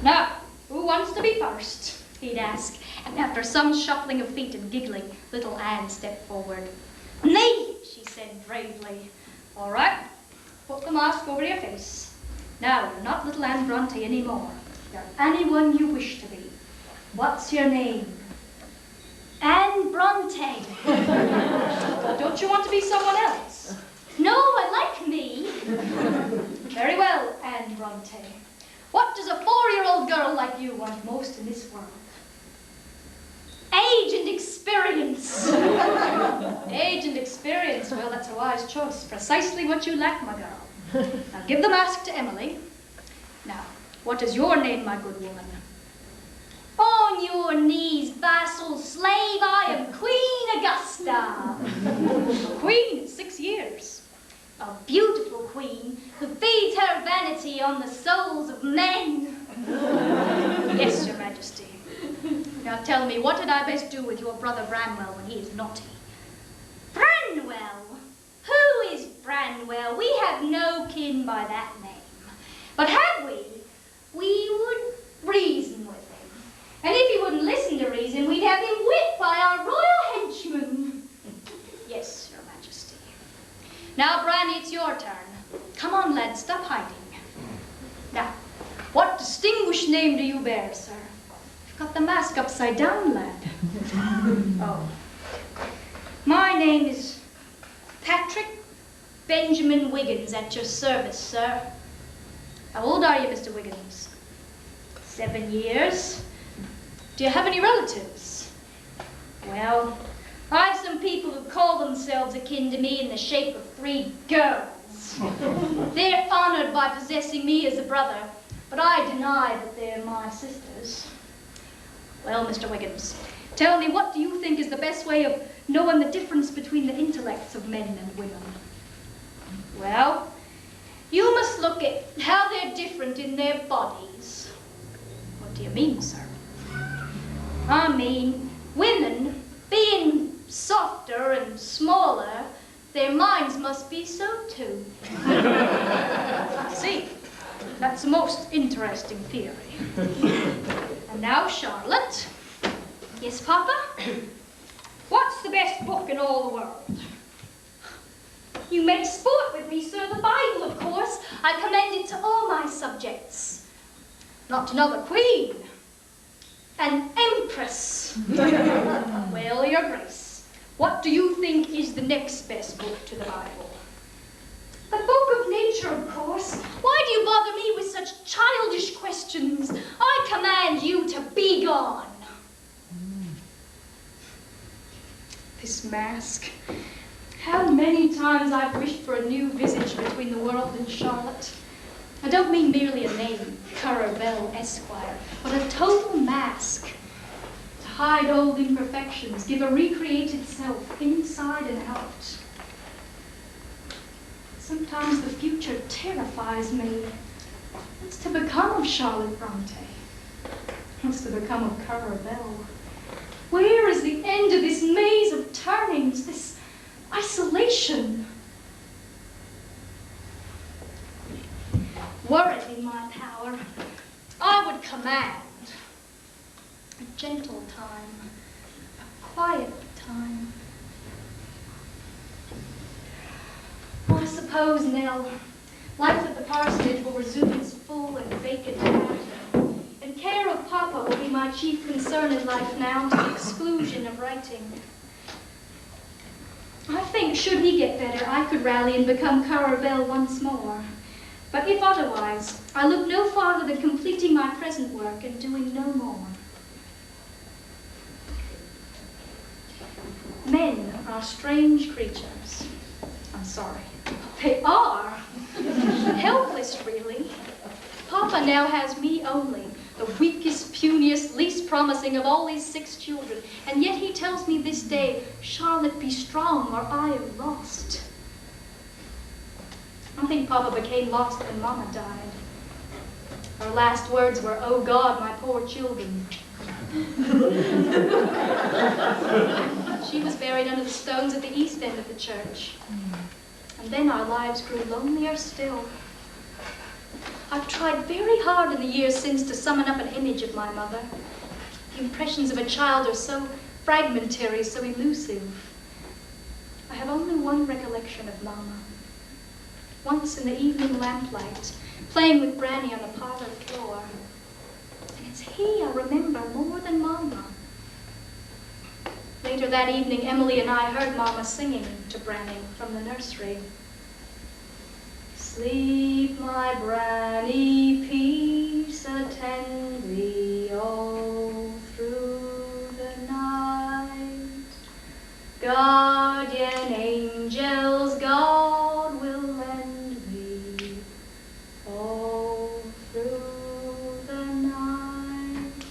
[SPEAKER 1] Now, who wants to be first? He'd ask. And after some shuffling of feet and giggling, little Anne stepped forward. Me, she said bravely. All right, put the mask over your face. Now, you're not little Anne Bronte anymore. You're anyone you wish to be. What's your name? Anne Bronte. Don't you want to be someone else? No, I like me. Very well, Anne Bronte. What does a 4-year-old girl like you want most in this world? Age and experience. Age and experience, well, that's a wise choice. Precisely what you lack, my girl. Now, give the mask to Emily. Now, what is your name, my good woman? On your knees, vassal slave, I am Queen Augusta. Queen, 6 years. A beautiful queen who feeds her vanity on the souls of men. Yes, Your Majesty. Now tell me, what had I best do with your brother Branwell when he is naughty? Branwell? Who is Branwell? We have no kin by that name. But had we would reason with him. And if he wouldn't listen to reason, we'd have him whipped by our royal henchman. Yes, Your Majesty. Now, Brandy, it's your turn. Come on, lad, stop hiding. Now, what distinguished name do you bear, sir? You've got the mask upside down, lad. Oh. My name is Patrick Benjamin Wiggins, at your service, sir. How old are you, Mr. Wiggins? 7 years. Do you have any relatives? Well, I've some people who call themselves akin to me in the shape of 3 girls. They're honored by possessing me as a brother, but I deny that they're my sisters. Well, Mr. Wiggins, tell me, what do you think is the best way of knowing the difference between the intellects of men and women? Well, you must look at how they're different in their bodies. What do you mean, sir? I mean, women, being softer and smaller, their minds must be so too. I see. That's a most interesting theory. And now, Charlotte. Yes, Papa? What's the best book in all the world? You make sport with me, sir. The Bible, of course. I commend it to all my subjects. Not to know the Queen. An empress. Well, Your Grace, what do you think is the next best book to the Bible? The book of nature, of course. Why do you bother me with such childish questions? I command you to be gone. This mask. How many times I've wished for a new visage between the world and Charlotte. I don't mean merely a name, Currer Bell, Esquire, but a total mask. To hide old imperfections, give a recreated self, inside and out. Sometimes the future terrifies me. What's to become of Charlotte Bronte? What's to become of Currer Bell? Where is the end of this maze of turnings, this isolation? Were it in my power, I would command a gentle time, a quiet time. I suppose, Nell, life at the parsonage will resume its full and vacant pattern, and care of Papa will be my chief concern in life now, to the exclusion of writing. I think, should he get better, I could rally and become Currer Bell once more. But if otherwise, I look no farther than completing my present work and doing no more. Men are strange creatures. I'm sorry. They are. Helpless, really. Papa now has me only, the weakest, puniest, least promising of all these 6 children, and yet he tells me this day, Charlotte, be strong, or I am lost. I think Papa became lost when Mama died. Her last words were, "Oh God, my poor children." She was was buried under the stones at the east end of the church. And then our lives grew lonelier still. I've tried very hard in the years since to summon up an image of my mother. The impressions of a child are so fragmentary, so elusive. I have only one recollection of Mama. Once in the evening lamplight, playing with Granny on the parlor floor. And it's he I remember more than Mama. Later that evening, Emily and I heard Mama singing to Granny from the nursery. Sleep, my Granny, peace attend thee all through the night. Guardian angels, God will lend thee all through the night.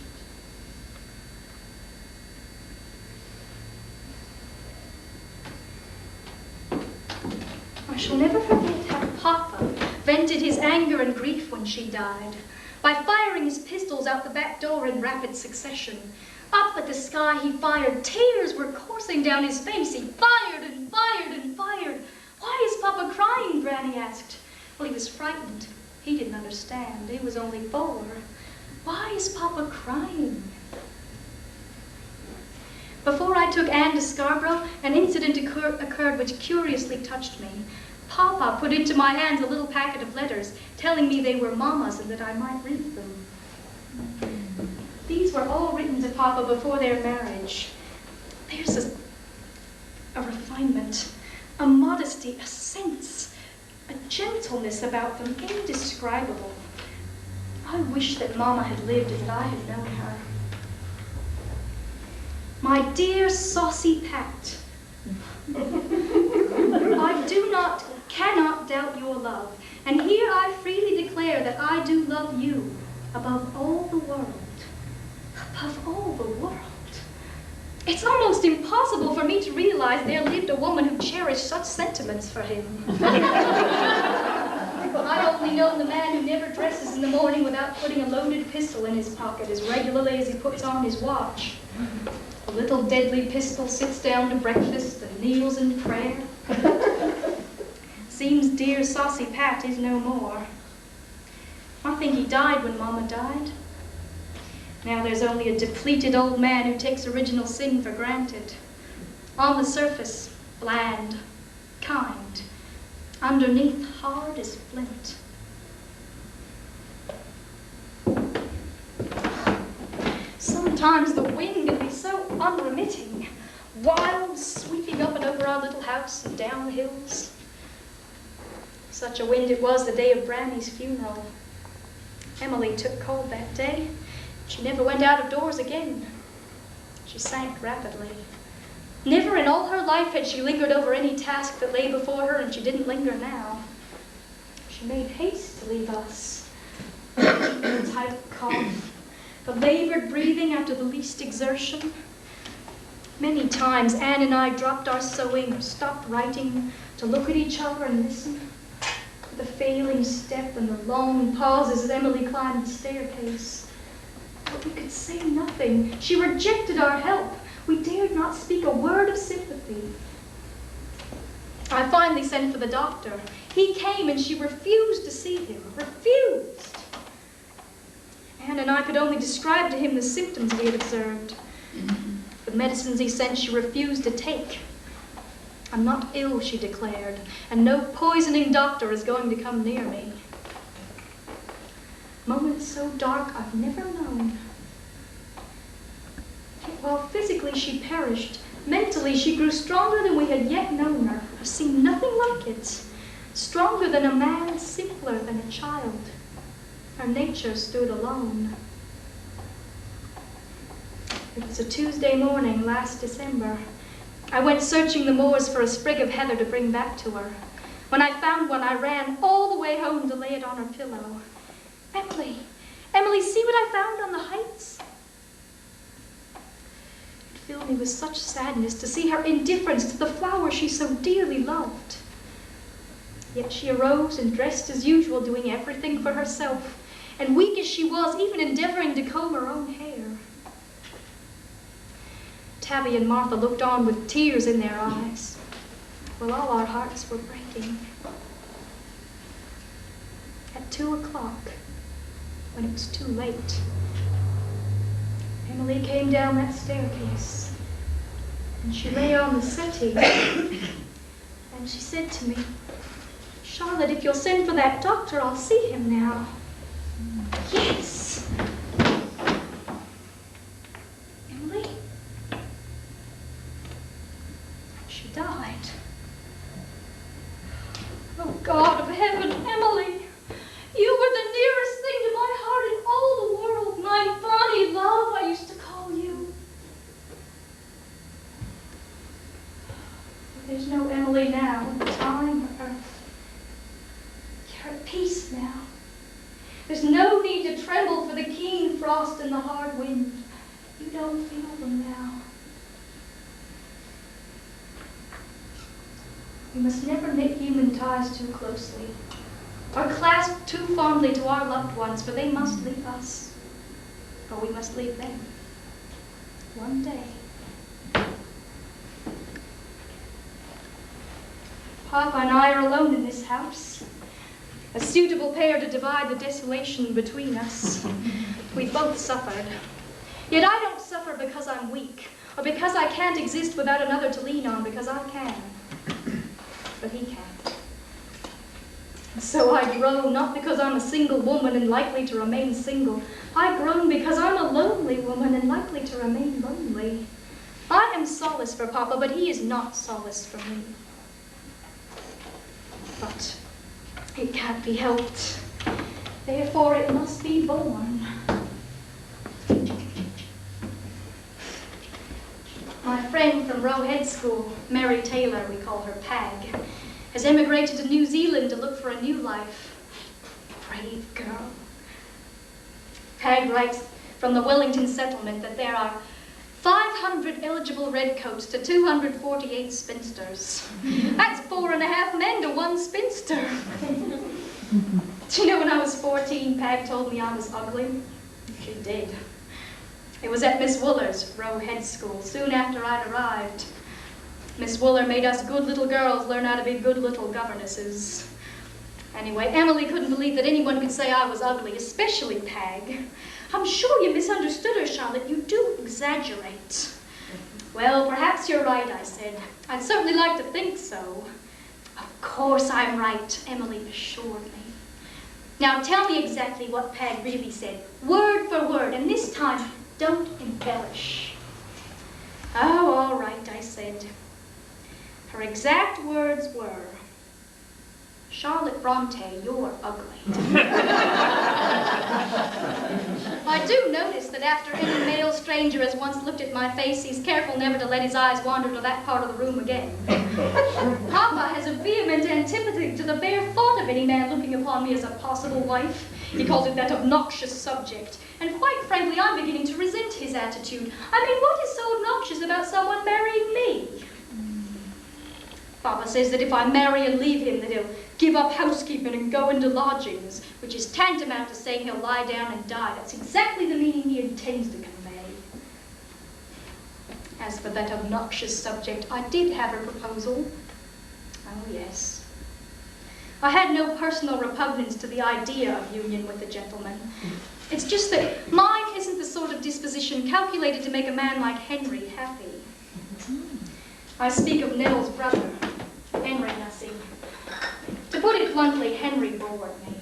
[SPEAKER 1] I shall never forget how Papa vented his anger and grief when she died by firing his pistols out the back door in rapid succession. Up at the sky he fired. Tears were coursing down his face. He fired and fired and fired. Why is Papa crying? Granny asked. Well, he was frightened. He didn't understand. He was only 4. Why is Papa crying? Before I took Anne to Scarborough, an incident occurred which curiously touched me. Papa put into my hands a little packet of letters, telling me they were Mama's and that I might read them. These were all written to Papa before their marriage. There's a refinement, a modesty, a sense, a gentleness about them indescribable. I wish that Mama had lived and that I had known her. My dear saucy Pat, I cannot doubt your love, and here I freely declare that I do love you above all the world. Above all the world. It's almost impossible for me to realize there lived a woman who cherished such sentiments for him. I only know the man who never dresses in the morning without putting a loaded pistol in his pocket as regularly as he puts on his watch. The little deadly pistol sits down to breakfast and kneels in prayer. Seems dear saucy Pat is no more. I think he died when Mama died. Now there's only a depleted old man who takes original sin for granted. On the surface, bland, kind. Underneath, hard as flint. Sometimes the wind can be so unremitting, wild, sweeping up and over our little house and down the hills. Such a wind it was the day of Granny's funeral. Emily took cold that day. She never went out of doors again. She sank rapidly. Never in all her life had she lingered over any task that lay before her, and she didn't linger now. She made haste to leave us. The tight cough, the labored breathing after the least exertion. Many times Anne and I dropped our sewing or stopped writing to look at each other and listen. The failing step and the long pauses as Emily climbed the staircase. But we could say nothing. She rejected our help. We dared not speak a word of sympathy. I finally sent for the doctor. He came and she refused to see him. Refused. Anne and I could only describe to him the symptoms we had observed. The medicines he sent she refused to take. I'm not ill, she declared, and no poisoning doctor is going to come near me. Moments so dark I've never known. While physically she perished, mentally she grew stronger than we had yet known her. I've seen nothing like it. Stronger than a man, simpler than a child. Her nature stood alone. It was a Tuesday morning last December. I went searching the moors for a sprig of heather to bring back to her. When I found one, I ran all the way home to lay it on her pillow. Emily, Emily, see what I found on the heights? It filled me with such sadness to see her indifference to the flower she so dearly loved. Yet she arose and dressed as usual, doing everything for herself, and weak as she was, even endeavoring to comb her own hair. Tabby and Martha looked on with tears in their eyes, while all our hearts were breaking. At 2 o'clock, when it was too late, Emily came down that staircase, and she lay on the settee, and she said to me, "Charlotte, if you'll send for that doctor, I'll see him now." Yes. Emily? She died. Oh, God of heaven, Emily, you were the nearest thing to my heart in all the world. My bonny love, I used to call you. There's no Emily now in time or earth. You're at peace now. There's no need to tremble for the keen frost and the hard wind. You don't feel them now. We must never knit human ties too closely, or clasp too fondly to our loved ones, for they must leave us, or we must leave them. One day. Papa and I are alone in this house, a suitable pair to divide the desolation between us. We've both suffered. Yet I don't suffer because I'm weak, or because I can't exist without another to lean on, because I can. But he can't. And so I groan, not because I'm a single woman and likely to remain single. I groan because I'm a lonely woman and likely to remain lonely. I am solace for Papa, but he is not solace for me. But it can't be helped. Therefore it must be borne. My friend from Roe Head School, Mary Taylor, we call her Pag, has emigrated to New Zealand to look for a new life. Brave girl. Pag writes from the Wellington settlement that there are 500 eligible redcoats to 248 spinsters. That's 4.5 men to 1 spinster. Do you know, when I was 14, Pag told me I was ugly? She did. It was at Miss Wooler's, Roe Head School, soon after I'd arrived. Miss Wooler made us good little girls learn how to be good little governesses. Anyway, Emily couldn't believe that anyone could say I was ugly, especially Pag. "I'm sure you misunderstood her, Charlotte. You do exaggerate." "Well, perhaps you're right," I said. "I'd certainly like to think so." "Of course I'm right," Emily assured me. "Now tell me exactly what Pag really said, word for word, and this time don't embellish." "Oh, all right," I said. Her exact words were, "Charlotte Bronte, you're ugly." I do notice that after any male stranger has once looked at my face, he's careful never to let his eyes wander to that part of the room again. Papa has a vehement antipathy to the bare thought of any man looking upon me as a possible wife. He calls it that obnoxious subject. And quite frankly, I'm beginning to resent his attitude. I mean, what is so obnoxious about someone marrying me? Papa says that if I marry and leave him, that he'll give up housekeeping and go into lodgings, which is tantamount to saying he'll lie down and die. That's exactly the meaning he intends to convey. As for that obnoxious subject, I did have a proposal. Oh, yes. I had no personal repugnance to the idea of union with a gentleman. It's just that mine isn't the sort of disposition calculated to make a man like Henry happy. I speak of Nell's brother, Henry Nussey. To put it bluntly, Henry bored me.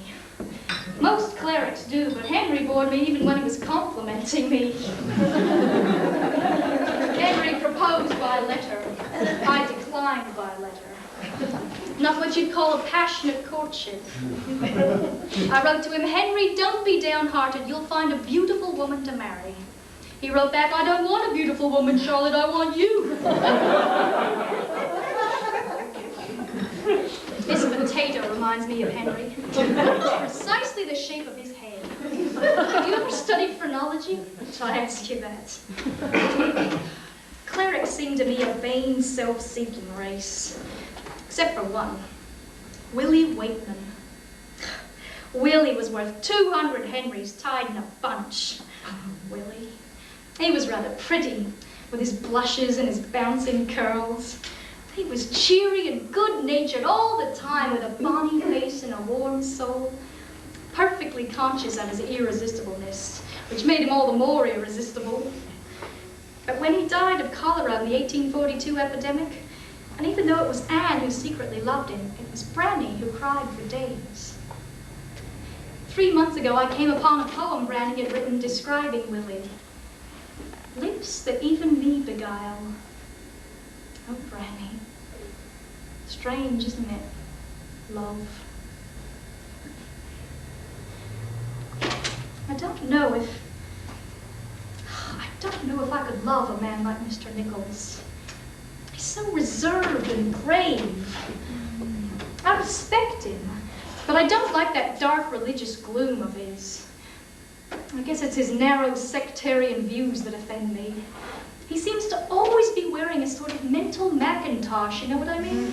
[SPEAKER 1] Most clerics do, but Henry bored me even when he was complimenting me. Henry proposed by letter. I declined by letter. Not what you'd call a passionate courtship. I wrote to him, "Henry, don't be downhearted. You'll find a beautiful woman to marry." He wrote back, "I don't want a beautiful woman, Charlotte. I want you." This potato reminds me of Henry. Precisely the shape of his head. Have you ever studied phrenology? So I ask you that. Clerics seem to be a vain, self-seeking race. Except for one, Willie Waitman. Willie was worth 200 Henrys tied in a bunch. Willie. He was rather pretty, with his blushes and his bouncing curls. He was cheery and good-natured all the time, with a bonny face and a warm soul, perfectly conscious of his irresistibleness, which made him all the more irresistible. But when he died of cholera in the 1842 epidemic, and even though it was Anne who secretly loved him, it was Brandy who cried for days. 3 months ago, I came upon a poem Brandy had written describing Willie. Lips that even me beguile. Oh, Brandy. Strange, isn't it? Love. I don't know if I could love a man like Mr. Nichols. He's so reserved and grave. I respect him, but I don't like that dark religious gloom of his. I guess it's his narrow sectarian views that offend me. He seems to always be wearing a sort of mental Macintosh, you know what I mean?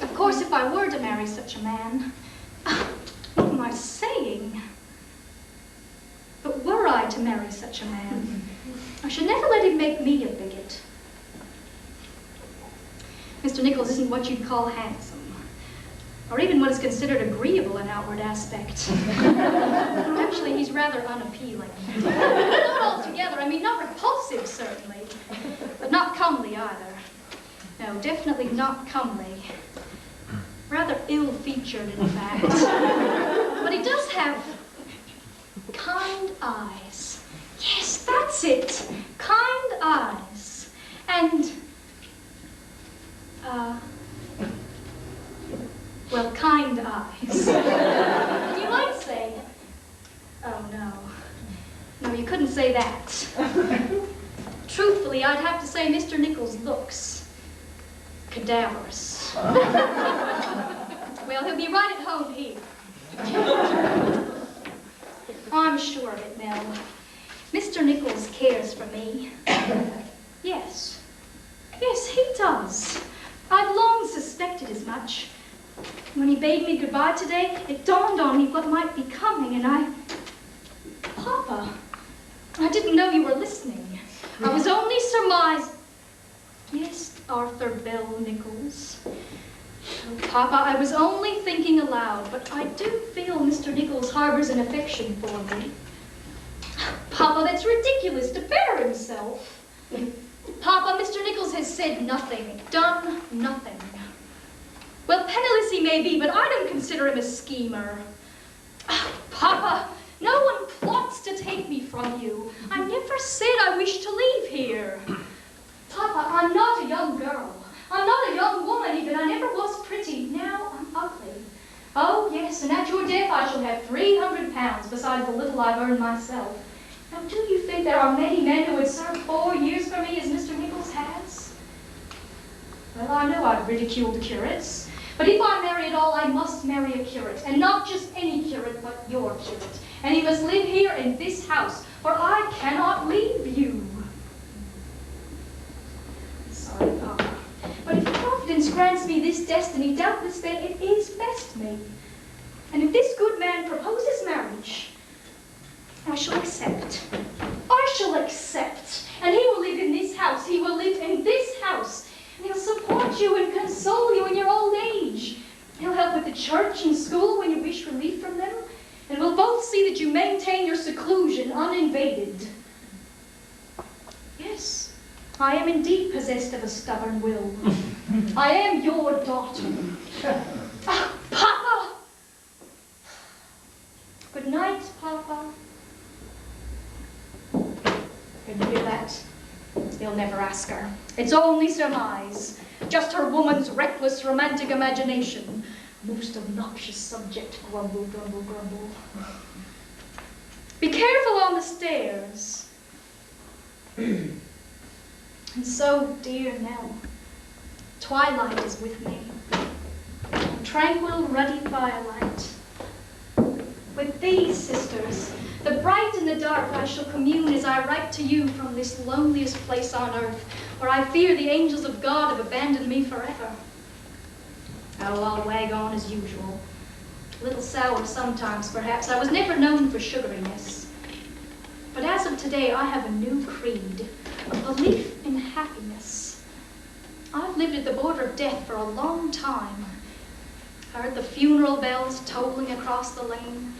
[SPEAKER 1] Of course, if I were to marry such a man, what am I saying? But were I to marry such a man, I should never let him make me a bigot. Mr. Nichols isn't what you'd call handsome, or even what is considered agreeable in outward aspect. Actually, he's rather unappealing. Not altogether, I mean, not repulsive, certainly, but not comely either. No, definitely not comely. Rather ill-featured, in fact. But he does have kind eyes. Yes, that's it. Kind eyes. And, well, kind eyes. And you might say, oh no. No, you couldn't say that. Truthfully, I'd have to say Mr. Nichols looks cadaverous. Well, he'll be right at home here. I'm sure of it, Nell. Mr. Nichols cares for me. Yes. Yes, he does. I've long suspected as much. When he bade me goodbye today, it dawned on me what might be coming, and I... Papa, I didn't know you were listening. I was only surmising... Yes, Arthur Bell Nichols. Oh, Papa, I was only thinking aloud, but I do feel Mr. Nichols harbors an affection for me. Papa, that's ridiculous to bear himself. Papa, Mr. Nichols has said nothing, done nothing. Well, penniless he may be, but I don't consider him a schemer. Papa, no one plots to take me from you. I never said I wish to leave here. Papa, I'm not a young girl. I'm not a young woman even. I never was pretty. Now I'm ugly. Oh, yes, and at your death I shall have 300 pounds besides the little I've earned myself. Now, do you think there are many men who would serve 4 years for me as Mr. Nichols has? Well, I know I've ridiculed the curates, but if I marry at all, I must marry a curate, and not just any curate, but your curate. And he must live here in this house, for I cannot leave you. Sorry, Papa, but if Providence grants me this destiny, doubtless then it is best me. And if this good man proposes marriage, I shall accept. I shall accept. And he will live in this house. He will live in this house. And he'll support you and console you in your old age. He'll help with the church and school when you wish relief from them. And we'll both see that you maintain your seclusion uninvaded. Yes, I am indeed possessed of a stubborn will. I am your daughter. Papa! Good night, Papa. Can you hear that? He'll never ask her. It's only surmise. Just her woman's reckless, romantic imagination. Most obnoxious subject. Grumble, grumble, grumble. Be careful on the stairs. And so, dear Nell, twilight is with me. Tranquil, ruddy firelight. With these, sisters, the bright and the dark, I shall commune as I write to you from this loneliest place on earth, where I fear the angels of God have abandoned me forever. Oh, I'll wag on as usual. A little sour sometimes, perhaps. I was never known for sugariness. But as of today, I have a new creed, a belief in happiness. I've lived at the border of death for a long time. I heard the funeral bells tolling across the lane,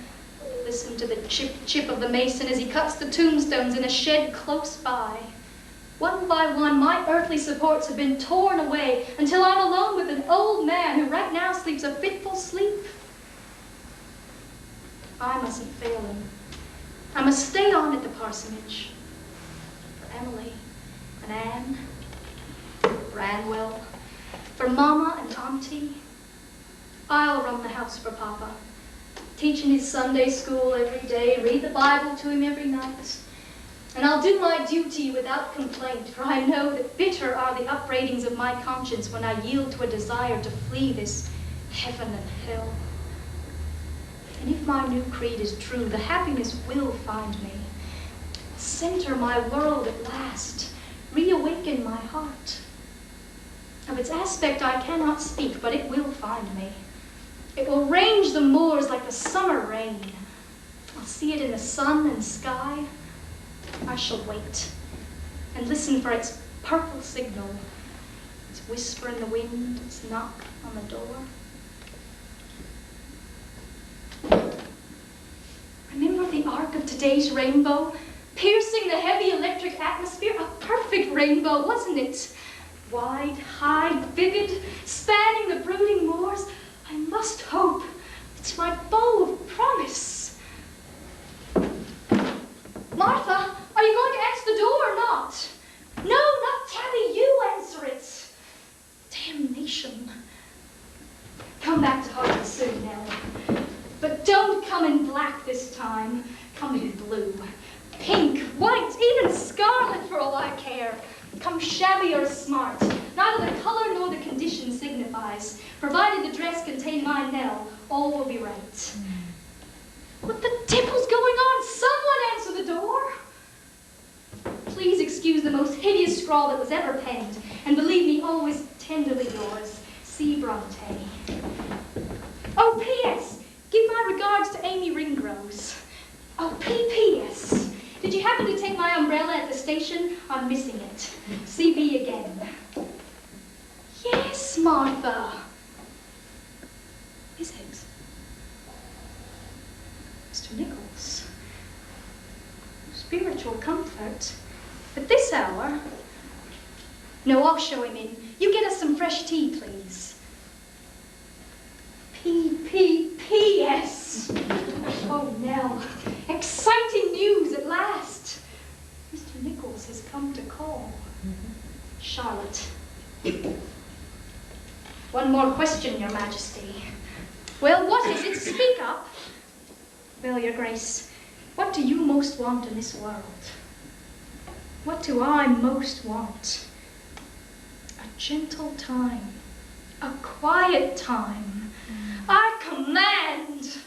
[SPEAKER 1] listened to the chip of the mason as he cuts the tombstones in a shed close by. One by one, my earthly supports have been torn away until I'm alone with an old man who right now sleeps a fitful sleep. I mustn't fail him. I must stay on at the parsonage. For Emily and Anne, Branwell, for Mama and Auntie. I'll run the house for Papa, teaching his Sunday school every day, read the Bible to him every night. And I'll do my duty without complaint, for I know that bitter are the upbraidings of my conscience when I yield to a desire to flee this heaven and hell. And if my new creed is true, the happiness will find me, center my world at last, reawaken my heart. Of its aspect I cannot speak, but it will find me. It will range the moors like the summer rain. I'll see it in the sun and sky. I shall wait and listen for its purple signal, its whisper in the wind, its knock on the door. Remember the arc of today's rainbow, piercing the heavy electric atmosphere? A perfect rainbow, wasn't it? Wide, high, vivid, spanning the brooding moors. I must hope. It's my bow of promise. Martha, are you going to answer the door or not? No, not Tabby, you answer it. Damnation. Come back to Harvard soon, Nellie. But don't come in black this time. Come in blue. Pink, white, even scarlet for all I care. Come shabby or smart. Neither the color nor the condition signifies. Provided the dress contain my Nell, all will be right. What the devil's going on? Someone answer the door. Please excuse the most hideous scrawl that was ever penned, and believe me always tenderly yours, C. Bronte. Oh, P.S. Give my regards to Amy Ringrose. Oh, P.P.S. Did you happen to take my umbrella at the station? I'm missing it. C.B. again. Yes, Martha. Is it? Mr. Nichols. Spiritual comfort. At this hour? No, I'll show him in. You get us some fresh tea, please. P.P.P.S. Oh, Nell. Exciting news at last. Mr. Nichols has come to call. Charlotte. One more question, Your Majesty. Well, what is it? Speak up. Well, Your Grace, what do you most want in this world? What do I most want? A gentle time, a quiet time. I command